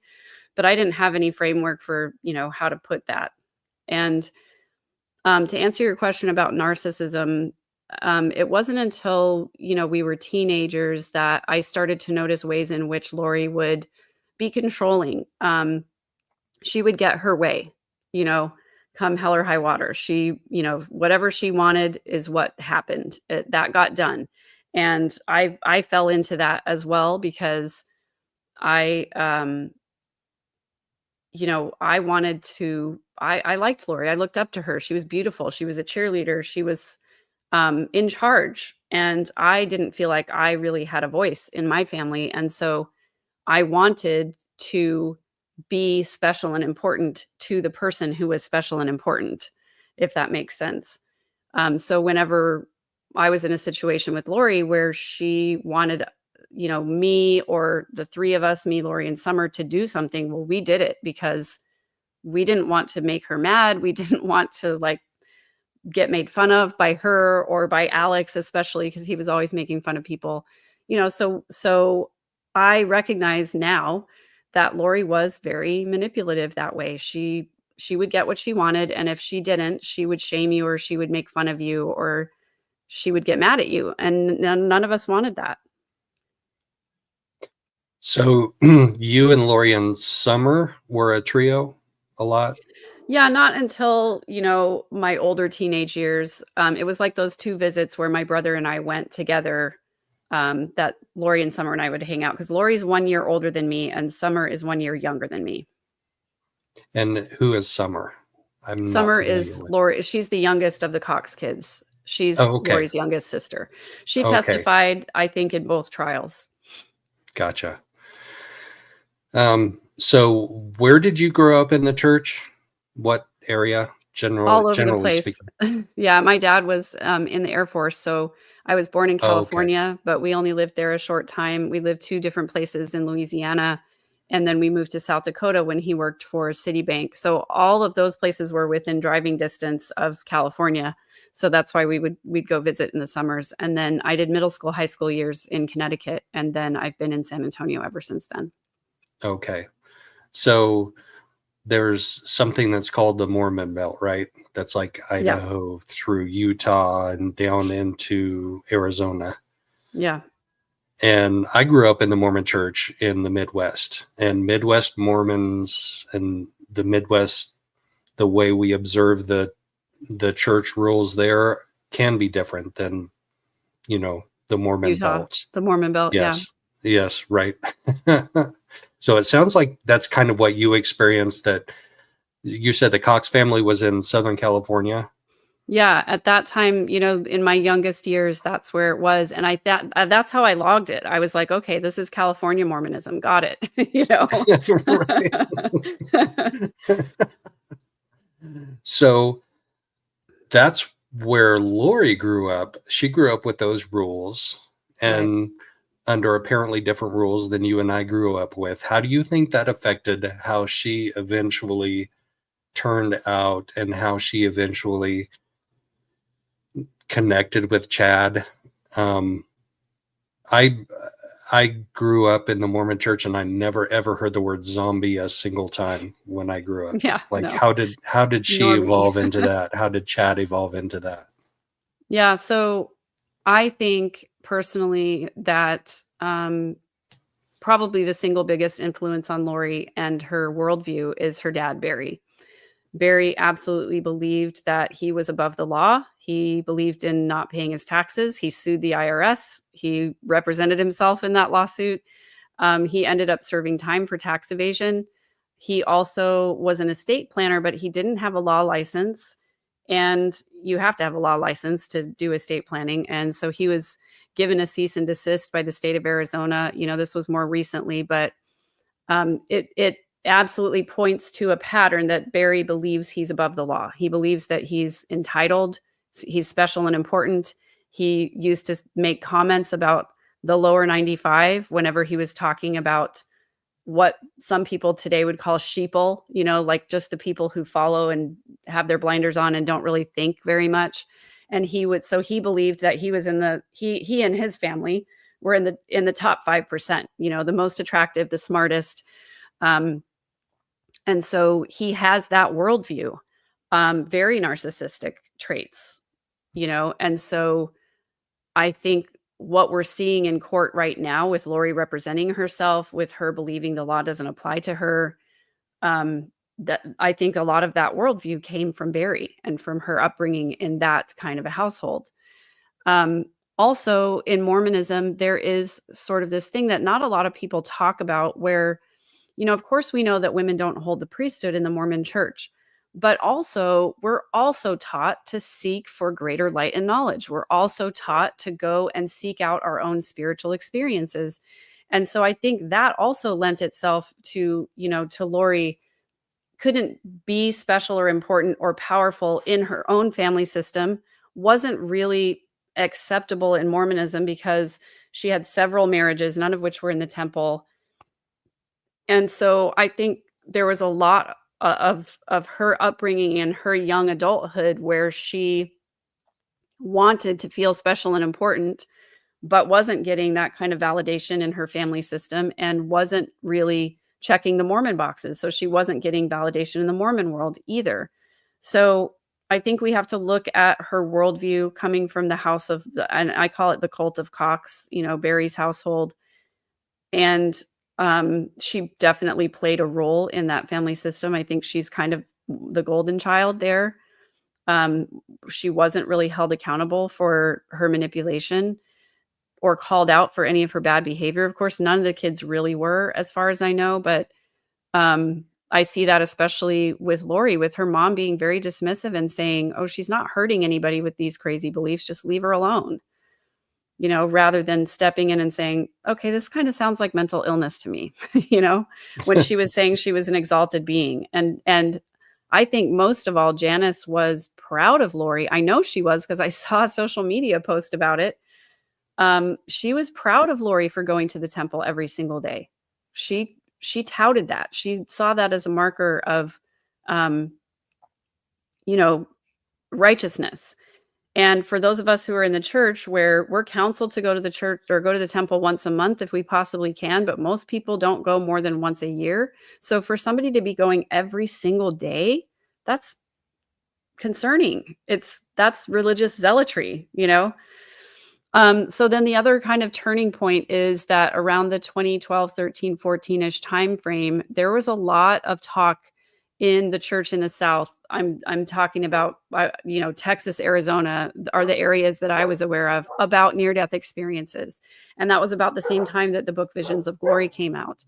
but I didn't have any framework for, how to put that. And to answer your question about narcissism, it wasn't until, we were teenagers that I started to notice ways in which Lori would be controlling. She would get her way, you know, come hell or high water. She, whatever she wanted is what happened. That got done. And I fell into that as well because I, I wanted to, I liked Lori. I looked up to her. She was beautiful. She was a cheerleader. She was in charge. And I didn't feel like I really had a voice in my family. And so I wanted to be special and important to the person who was special and important, if that makes sense. So whenever I was in a situation with Lori where she wanted, me or the three of us, me, Lori, and Summer, to do something, well, we did it because we didn't want to make her mad. We didn't want to like get made fun of by her or by Alex, especially because he was always making fun of people, so I recognize now that Lori was very manipulative that way. She would get what she wanted, and if she didn't, she would shame you or she would make fun of you or she would get mad at you, and none of us wanted that. So you and Lori and Summer were a trio a lot? Yeah, not until, my older teenage years. It was like those 2 visits where my brother and I went together, that Lori and Summer and I would hang out because Lori's 1 year older than me and Summer is 1 year younger than me. And who is Summer? I'm not Summer familiar is with. Lori. She's the youngest of the Cox kids. She's Oh, okay. Lori's youngest sister. She Okay. testified, I think, in both trials. Gotcha. So where did you grow up in the church? What area, All over the generally place. speaking? Yeah, my dad was, in the Air Force, so I was born in Oh, okay. California, but we only lived there a short time. We lived 2 different places in Louisiana, and then we moved to South Dakota when he worked for Citibank. So all of those places were within driving distance of California. So that's why we'd go visit in the summers. And then I did middle school, high school years in Connecticut, and then I've been in San Antonio ever since then. Okay. So there's something that's called the Mormon Belt, right? That's like Yeah. Idaho through Utah and down into Arizona. Yeah. And I grew up in the Mormon church in the Midwest, and Midwest Mormons and the Midwest the way we observe the church rules there can be different than, the Mormon Utah, Belt. the Mormon Belt. Yeah. Yes, right. So it sounds like that's kind of what you experienced, that you said the Cox family was in Southern California. Yeah, at that time, in my youngest years, that's where it was, and that's how I logged it. I was like, "Okay, this is California Mormonism, got it," you know? Right. So that's where Lori grew up. She grew up with those rules Right. and under apparently different rules than you and I grew up with. How do you think that affected how she eventually turned out and how she eventually connected with Chad? Um, I I grew up in the Mormon church and I never ever heard the word zombie a single time when I grew up. Yeah, Like no, how did she nor me. evolve into that? How did Chad evolve into that? Yeah, so I think personally that, probably the single biggest influence on Lori and her worldview is her dad, Barry. Barry absolutely believed that he was above the law. He believed in not paying his taxes. He sued the IRS. He represented himself in that lawsuit. He ended up serving time for tax evasion. He also was an estate planner, but he didn't have a law license. And you have to have a law license to do estate planning. And so he was given a cease and desist by the state of Arizona. This was more recently, but it absolutely points to a pattern that Barry believes he's above the law. He believes that he's entitled, he's special and important. He used to make comments about the lower 95 whenever he was talking about what some people today would call sheeple, like just the people who follow and have their blinders on and don't really think very much. And so he believed that he was he and his family were in the top 5%, the most attractive, the smartest. Um, and so he has that worldview, very narcissistic traits, and so I think what we're seeing in court right now with Lori representing herself, with her believing the law doesn't apply to her, that I think a lot of that worldview came from Barry and from her upbringing in that kind of a household. Um, Also, in Mormonism, there is sort of this thing that not a lot of people talk about where, of course, we know that women don't hold the priesthood in the Mormon church, but also we're also taught to seek for greater light and knowledge. We're also taught to go and seek out our own spiritual experiences. And so I think that also lent itself to Lori couldn't be special or important or powerful in her own family system, wasn't really acceptable in Mormonism because she had several marriages, none of which were in the temple. And so I think there was a lot of her upbringing in her young adulthood where she wanted to feel special and important, but wasn't getting that kind of validation in her family system and wasn't really checking the Mormon boxes. So she wasn't getting validation in the Mormon world either. So I think we have to look at her worldview coming from the house of and I call it the cult of Cox, Barry's household. And she definitely played a role in that family system. I think she's kind of the golden child there. Um, she wasn't really held accountable for her manipulation or called out for any of her bad behavior. Of course, none of the kids really were, as far as I know, but I see that especially with Lori, with her mom being very dismissive and saying, "Oh, she's not hurting anybody with these crazy beliefs. Just leave her alone." Rather than stepping in and saying, "Okay, this kind of sounds like mental illness to me," when she was saying she was an exalted being. And I think most of all, Janice was proud of Lori. I know she was because I saw a social media post about it. She was proud of Lori for going to the temple every single day. She touted that. She saw that as a marker of, um, you know, righteousness. And for those of us who are in the church where we're counseled to go to the church or go to the temple once a month if we possibly can, but most people don't go more than once a year. So for somebody to be going every single day, that's concerning. That's religious zealotry. So then the other kind of turning point is that around the 2012, 13, 14-ish time frame, there was a lot of talk in the church in the South. I'm talking about, Texas, Arizona are the areas that I was aware of about near-death experiences. And that was about the same time that the book Visions of Glory came out.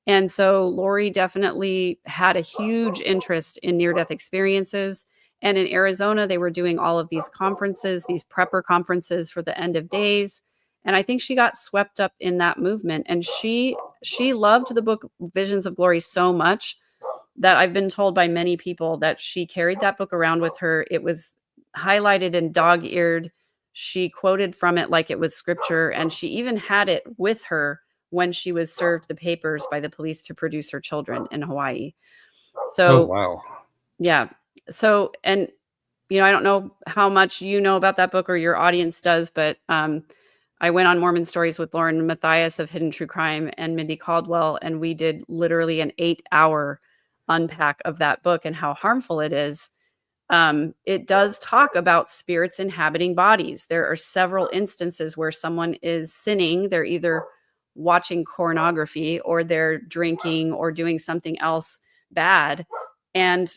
And so Lori definitely had a huge interest in near-death experiences. And in Arizona, they were doing all of these conferences, these prepper conferences for the end of days. And I think she got swept up in that movement. And she loved the book Visions of Glory so much that I've been told by many people that she carried that book around with her. It was highlighted and dog-eared. She quoted from it like it was scripture, and she even had it with her when she was served the papers by the police to produce her children in Hawaii. Oh, So, wow. yeah. So, and I don't know how much you know about that book or your audience does, but I went on Mormon Stories with Lauren Matthias of Hidden True Crime and Mindy Caldwell, and we did literally an 8-hour unpack of that book and how harmful it is. It does talk about spirits inhabiting bodies. There are several instances where someone is sinning. They're either watching pornography or they're drinking or doing something else bad, and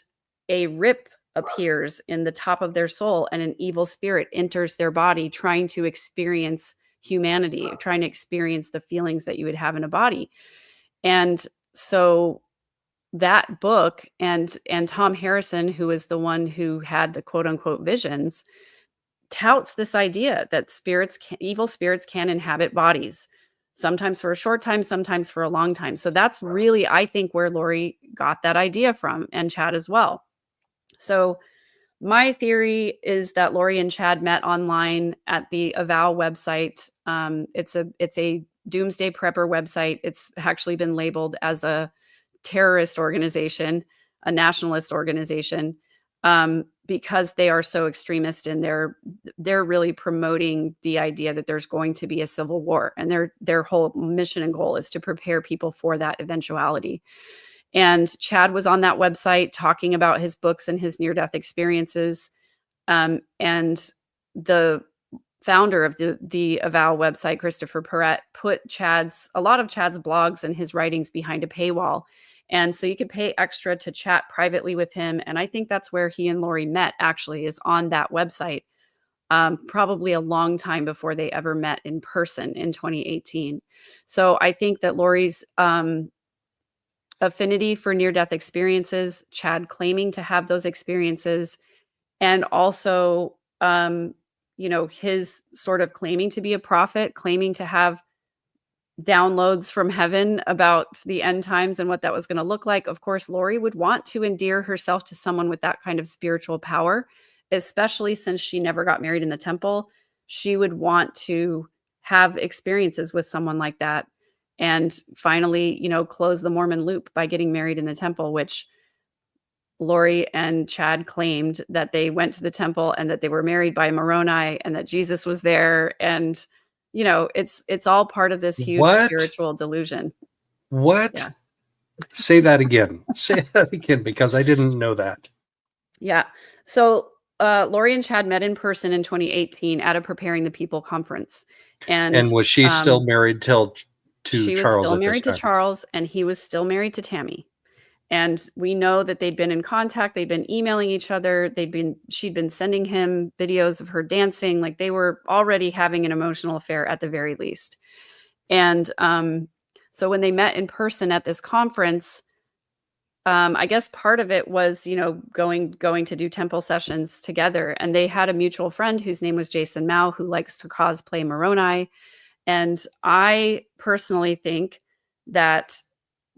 a rip appears in the top of their soul and an evil spirit enters their body trying to experience humanity, trying to experience the feelings that you would have in a body. And so that book and Tom Harrison, who is the one who had the quote unquote visions, touts this idea that evil spirits can inhabit bodies, sometimes for a short time, sometimes for a long time. So that's really, I think, where Lori got that idea from, and Chad as well. So my theory is that Lori and Chad met online at the Avow website. It's a doomsday prepper website. It's actually been labeled as a terrorist organization, a nationalist organization, because they are so extremist, and they're really promoting the idea that there's going to be a civil war, and their whole mission and goal is to prepare people for that eventuality. And Chad was on that website talking about his books and his near-death experiences. And the founder of the Avow website, Christopher Perrett, put a lot of Chad's blogs and his writings behind a paywall. And so you could pay extra to chat privately with him. And I think that's where he and Lori met, actually, is on that website, probably a long time before they ever met in person in 2018. So I think that Lori's affinity for near-death experiences, Chad claiming to have those experiences, and also, his sort of claiming to be a prophet, claiming to have downloads from heaven about the end times and what that was going to look like. Of course, Lori would want to endear herself to someone with that kind of spiritual power, especially since she never got married in the temple. She would want to have experiences with someone like that, and finally, close the Mormon loop by getting married in the temple, which Lori and Chad claimed that they went to the temple and that they were married by Moroni and that Jesus was there. And, it's all part of this huge What? spiritual delusion. What? Yeah. Say that again. Say that again, because I didn't know that. Yeah. So Lori and Chad met in person in 2018 at a Preparing the People conference. And was she still married to she was Charles still at this married to time? Charles, and he was still married to Tammy. And we know that they'd been in contact. They'd been emailing each other. She'd been sending him videos of her dancing. Like, they were already having an emotional affair at the very least. And so when they met in person at this conference, I guess part of it was, going to do temple sessions together. And they had a mutual friend whose name was Jason Mao, who likes to cosplay Moroni. And I personally think that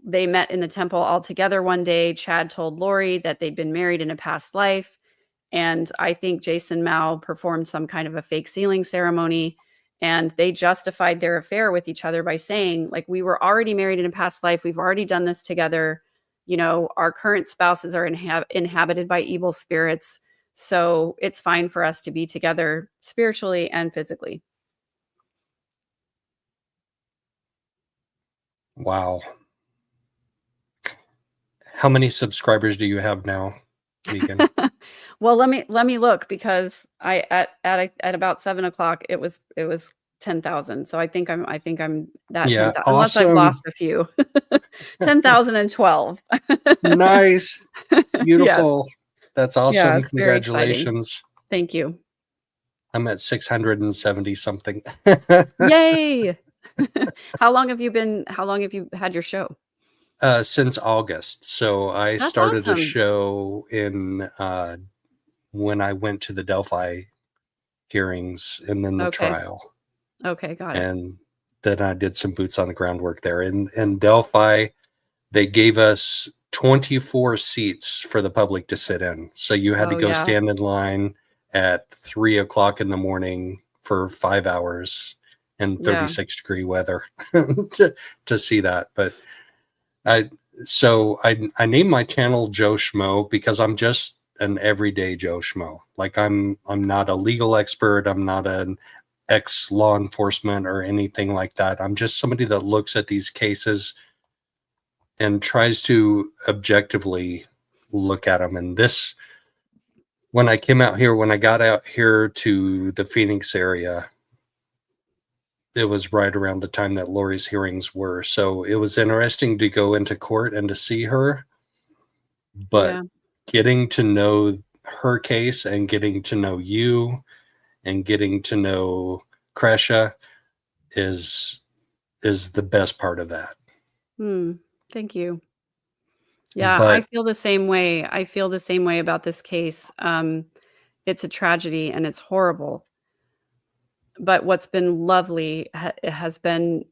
they met in the temple all together one day. Chad told Lori that they'd been married in a past life. And I think Jason Mao performed some kind of a fake sealing ceremony. And they justified their affair with each other by saying, like, we were already married in a past life. We've already done this together. Our current spouses are inhabited by evil spirits. So it's fine for us to be together spiritually and physically. Wow. How many subscribers do you have now, Megan? Well, let me look, because I at about 7:00 it was 10,000. So I think I'm that Yeah, 10,000, unless I've awesome. lost a few. 10,012. Nice. Yeah. Beautiful. That's Yeah, awesome. it's very exciting. Congratulations. Thank you. I'm at 670 something. Yay! How long have you had your show? Since August. So I That's started the awesome. show in when I went to the Delphi hearings and then the Okay. trial. Okay, got it. And then I did some boots on the ground work there. In Delphi, they gave us 24 seats for the public to sit in. So you had to Oh, go yeah. stand in line at 3 o'clock in the morning for 5 hours in Yeah. 36-degree weather to see that. But I I named my channel Joe Schmo because I'm just an everyday Joe Schmo. Like I'm not a legal expert. I'm not an ex law enforcement or anything like that. I'm just somebody that looks at these cases and tries to objectively look at them. And this, when I came out here, when I got out here to the Phoenix area, it was right around the time that Lori's hearings were. So it was interesting to go into court and to see her, but Yeah. getting to know her case and getting to know you and getting to know Kresha is the best part of that. Hmm. Thank you. Yeah, I But feel the same way. I feel the same way about this case. It's a tragedy and it's horrible. But what's been lovely has been,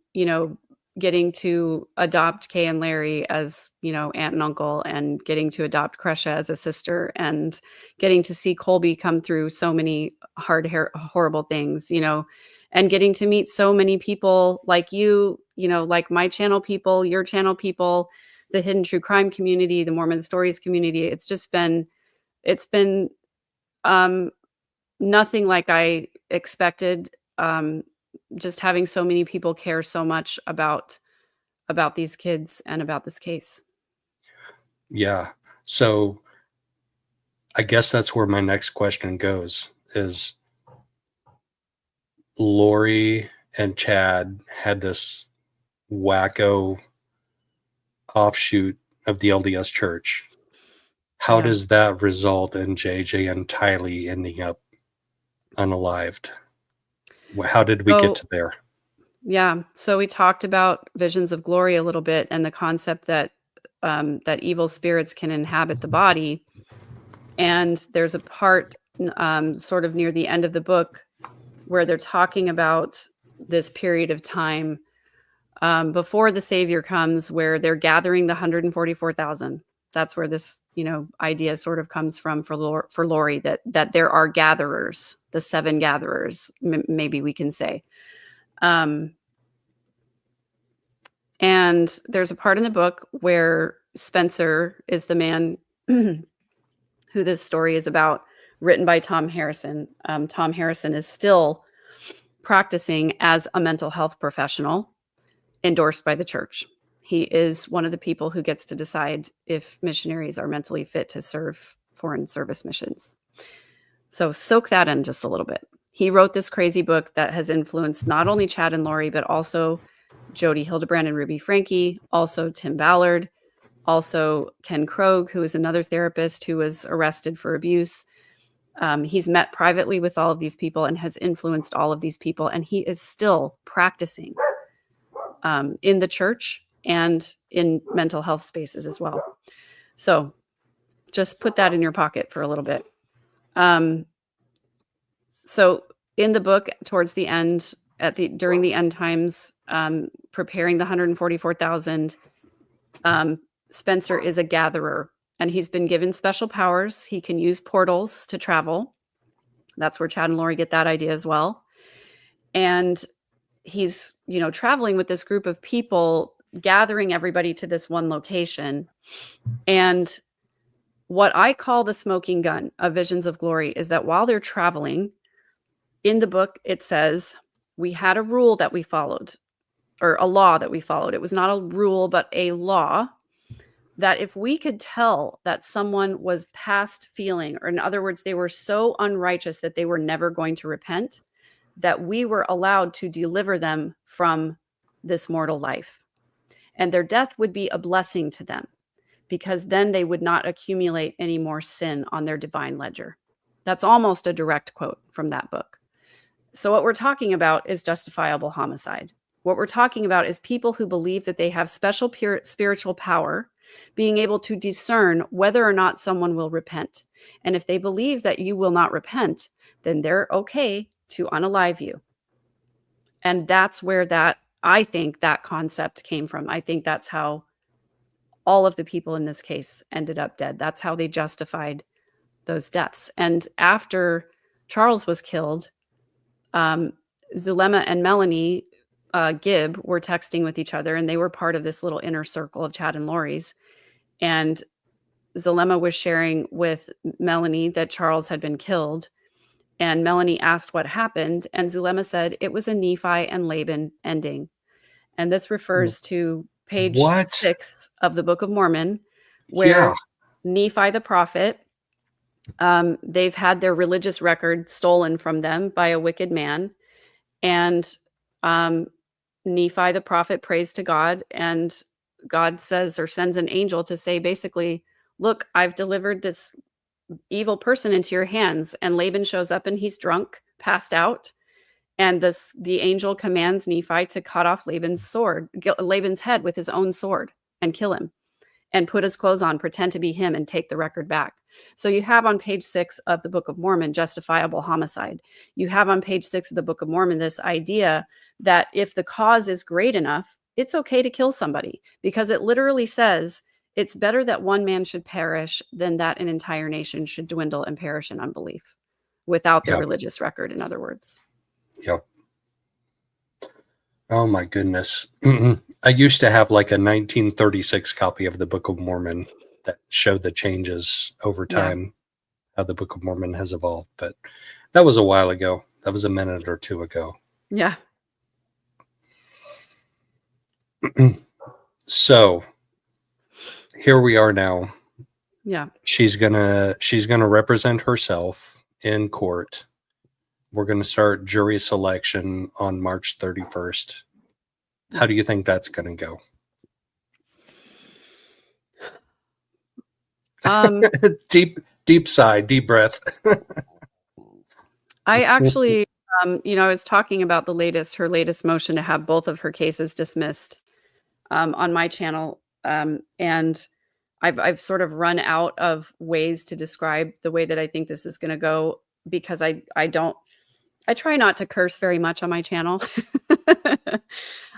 getting to adopt Kay and Larry as, aunt and uncle, and getting to adopt Kresha as a sister, and getting to see Colby come through so many horrible things, and getting to meet so many people like you, like my channel people, your channel people, the hidden true crime community, the Mormon stories community. It's been um nothing like I expected. Just having so many people care so much about these kids and about this case. yeah, so I guess that's where my next question goes is Lori and Chad had this wacko offshoot of the LDS church. How Yeah. does that result in JJ and Tylee ending up unalived? How did we get So, to there? yeah. So we talked about visions of glory a little bit, and the concept that evil spirits can inhabit the body. And there's a part, sort of near the end of the book, where they're talking about this period of time, before the Savior comes, where they're gathering the 144,000. That's where this, idea sort of comes from for Lori, that there are gatherers, the seven gatherers, maybe we can say. Um, and there's a part in the book where Spencer is the man who this story is about, written by Tom Harrison. Tom Harrison is still practicing as a mental health professional endorsed by the church. He is one of the people who gets to decide if missionaries are mentally fit to serve foreign service missions. So soak that in just a little bit. He wrote this crazy book that has influenced not only Chad and Lori, but also Jody Hildebrand and Ruby Frankie, also Tim Ballard, also Ken Krogh, who is another therapist who was arrested for abuse. He's met privately with all of these people and has influenced all of these people, and he is still practicing in the church and in mental health spaces as well. So just put that in your pocket for a little bit. So in the book, towards the end, during the end times, preparing the 144,000, Spencer is a gatherer, and he's been given special powers. He can use portals to travel. That's where Chad and Lori get that idea as well. And he's, traveling with this group of people, gathering everybody to this one location. And what I call the smoking gun of Visions of Glory is that while they're traveling, in the book, it says, we had a rule that we followed, or a law that we followed. It was not a rule, but a law, that if we could tell that someone was past feeling, or in other words, they were so unrighteous that they were never going to repent, that we were allowed to deliver them from this mortal life. And their death would be a blessing to them, because then they would not accumulate any more sin on their divine ledger. That's almost a direct quote from that book. So what we're talking about is justifiable homicide. What we're talking about is people who believe that they have special spiritual power, being able to discern whether or not someone will repent. And if they believe that you will not repent, then they're okay to unalive you. And that's where I think that concept came from. I think that's how all of the people in this case ended up dead. That's how they justified those deaths. And after Charles was killed, Zulema and Melanie Gibb were texting with each other, and they were part of this little inner circle of Chad and Lori's. And Zulema was sharing with Melanie that Charles had been killed. And Melanie asked what happened. And Zulema said it was a Nephi and Laban ending. And this refers to page 6 of the Book of Mormon, where Nephi the prophet, they've had their religious record stolen from them by a wicked man. And Nephi the prophet prays to God, and God says, or sends an angel to say, basically, look, I've delivered this evil person into your hands. And Laban shows up and he's drunk, passed out. And the angel commands Nephi to cut off Laban's head with his own sword and kill him, and put his clothes on, pretend to be him, and take the record back. So you have on page 6 of the Book of Mormon, justifiable homicide. You have on page 6 of the Book of Mormon this idea that if the cause is great enough, it's okay to kill somebody, because it literally says it's better that one man should perish than that an entire nation should dwindle and perish in unbelief without their religious record, in other words. Yep. Oh my goodness. I used to have like a 1936 copy of the Book of Mormon that showed the changes over time, how the Book of Mormon has evolved. But that was a while ago. That was a minute or two ago. Yeah. So here we are now. Yeah. She's gonna represent herself in court. We're going to start jury selection on March 31st. How do you think that's going to go? Deep sigh, deep breath. I actually, I was talking about her latest motion to have both of her cases dismissed on my channel. And I've sort of run out of ways to describe the way that I think this is going to go, because I try not to curse very much on my channel,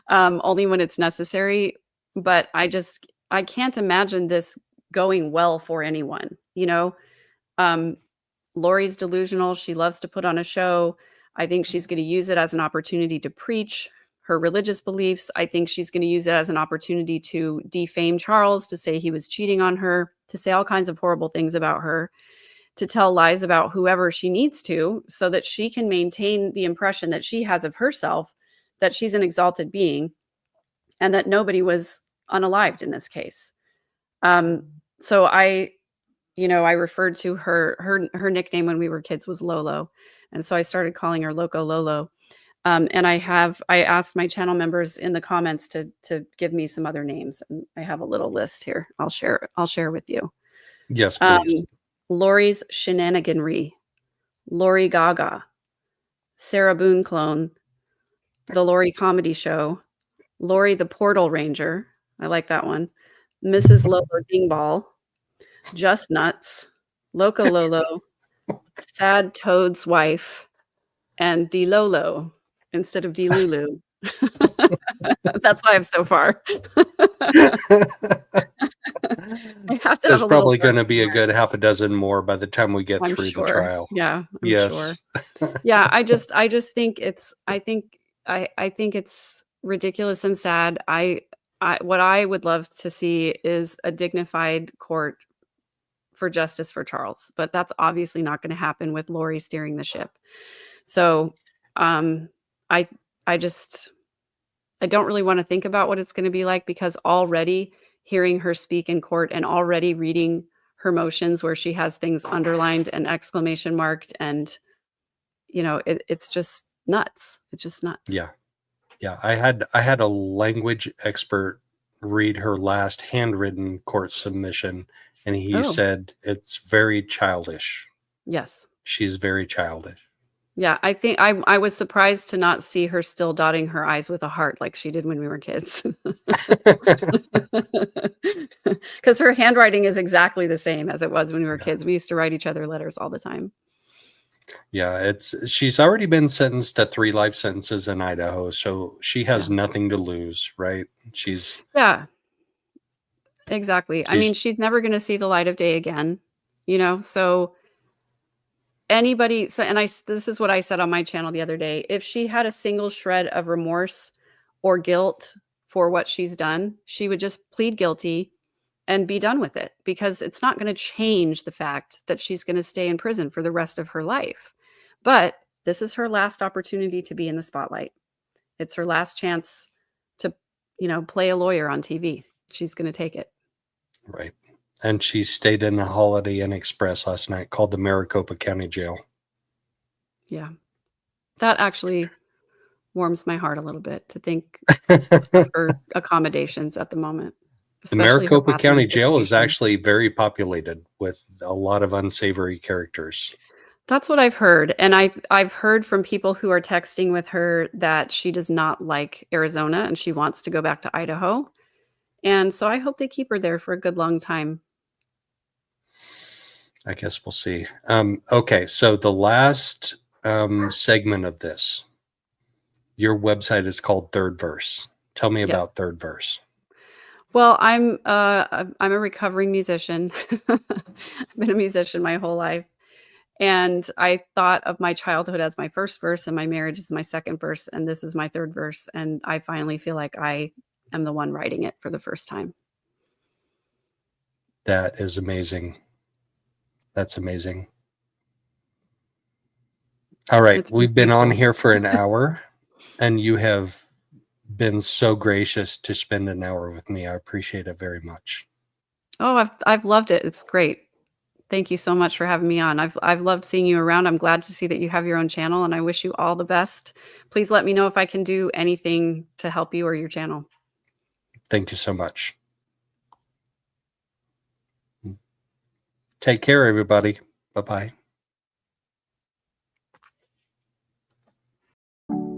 only when it's necessary. But I can't imagine this going well for anyone. Lori's delusional. She loves to put on a show. I think she's going to use it as an opportunity to preach her religious beliefs. I think she's going to use it as an opportunity to defame Charles, to say he was cheating on her, to say all kinds of horrible things about her, to tell lies about whoever she needs to, so that she can maintain the impression that she has of herself, that she's an exalted being, and that nobody was unalived in this case. So I referred to her nickname when we were kids was Lolo. And so I started calling her Loco Lolo. And I asked my channel members in the comments to give me some other names. And I have a little list here. I'll share with you. Yes, please. Lori's Shenaniganry, Lori Gaga, Sarah Boone Clone, The Lori Comedy Show, Lori the Portal Ranger, I like that one, Mrs. Lolo Dingball, Just Nuts, Loco Lolo, Sad Toad's Wife, and D-Lolo instead of D-Lulu. That's 5 so far. There's probably going to be a good half a dozen more by the time we get through the trial. Yeah, I'm sure. Yeah, I just think I think it's ridiculous and sad. What I would love to see is a dignified court for justice for Charles, but that's obviously not going to happen with Lori steering the ship. So, I don't really want to think about what it's going to be like, because already hearing her speak in court and already reading her motions where she has things underlined and exclamation marked, and it's just nuts. It's just nuts. Yeah. I had a language expert read her last handwritten court submission, and he Oh, said it's very childish. yes. She's very childish. Yeah, I think I was surprised to not see her still dotting her I's with a heart like she did when we were kids. Because her handwriting is exactly the same as it was when we were Yeah. kids. We used to write each other letters all the time. Yeah, she's already been sentenced to 3 life sentences in Idaho, so she has Yeah. nothing to lose, right? She's Yeah, exactly. I mean, she's she's never gonna see the light of day again, so anybody so and this is what I said on my channel the other day. If she had a single shred of remorse or guilt for what she's done, she would just plead guilty and be done with it because it's not gonna change the fact that she's gonna stay in prison for the rest of her life. But this is her last opportunity to be in the spotlight. It's her last chance to, play a lawyer on TV. She's gonna take it. right. And she stayed in a Holiday Inn Express last night called the Maricopa County Jail. Yeah. That actually warms my heart a little bit to think of The her accommodations at the moment, especially her Maricopa bathroom County Jail is situation. actually very populated with a lot of unsavory characters. That's what I've heard, and I've heard from people who are texting with her that she does not like Arizona and she wants to go back to Idaho, and so I hope they keep her there for a good long time. I guess we'll see. Okay, so the last segment of this, your website is called Third Verse. Tell me Yes. about Third Verse. Well, I'm a recovering musician. I've been a musician my whole life, and I thought of my childhood as my first verse and my marriage as my second verse, and this is my third verse, and I finally feel like I am the one writing it for the first time. That is amazing. That's amazing. All right, It's we've been on beautiful. here for an hour, and you have been so gracious to spend an hour with me. I appreciate it very much. Oh, I've loved it. It's great. Thank you so much for having me on. I've loved seeing you around. I'm glad to see that you have your own channel, and I wish you all the best. Please let me know if I can do anything to help you or your channel. Thank you so much. Take care, everybody. Bye-bye.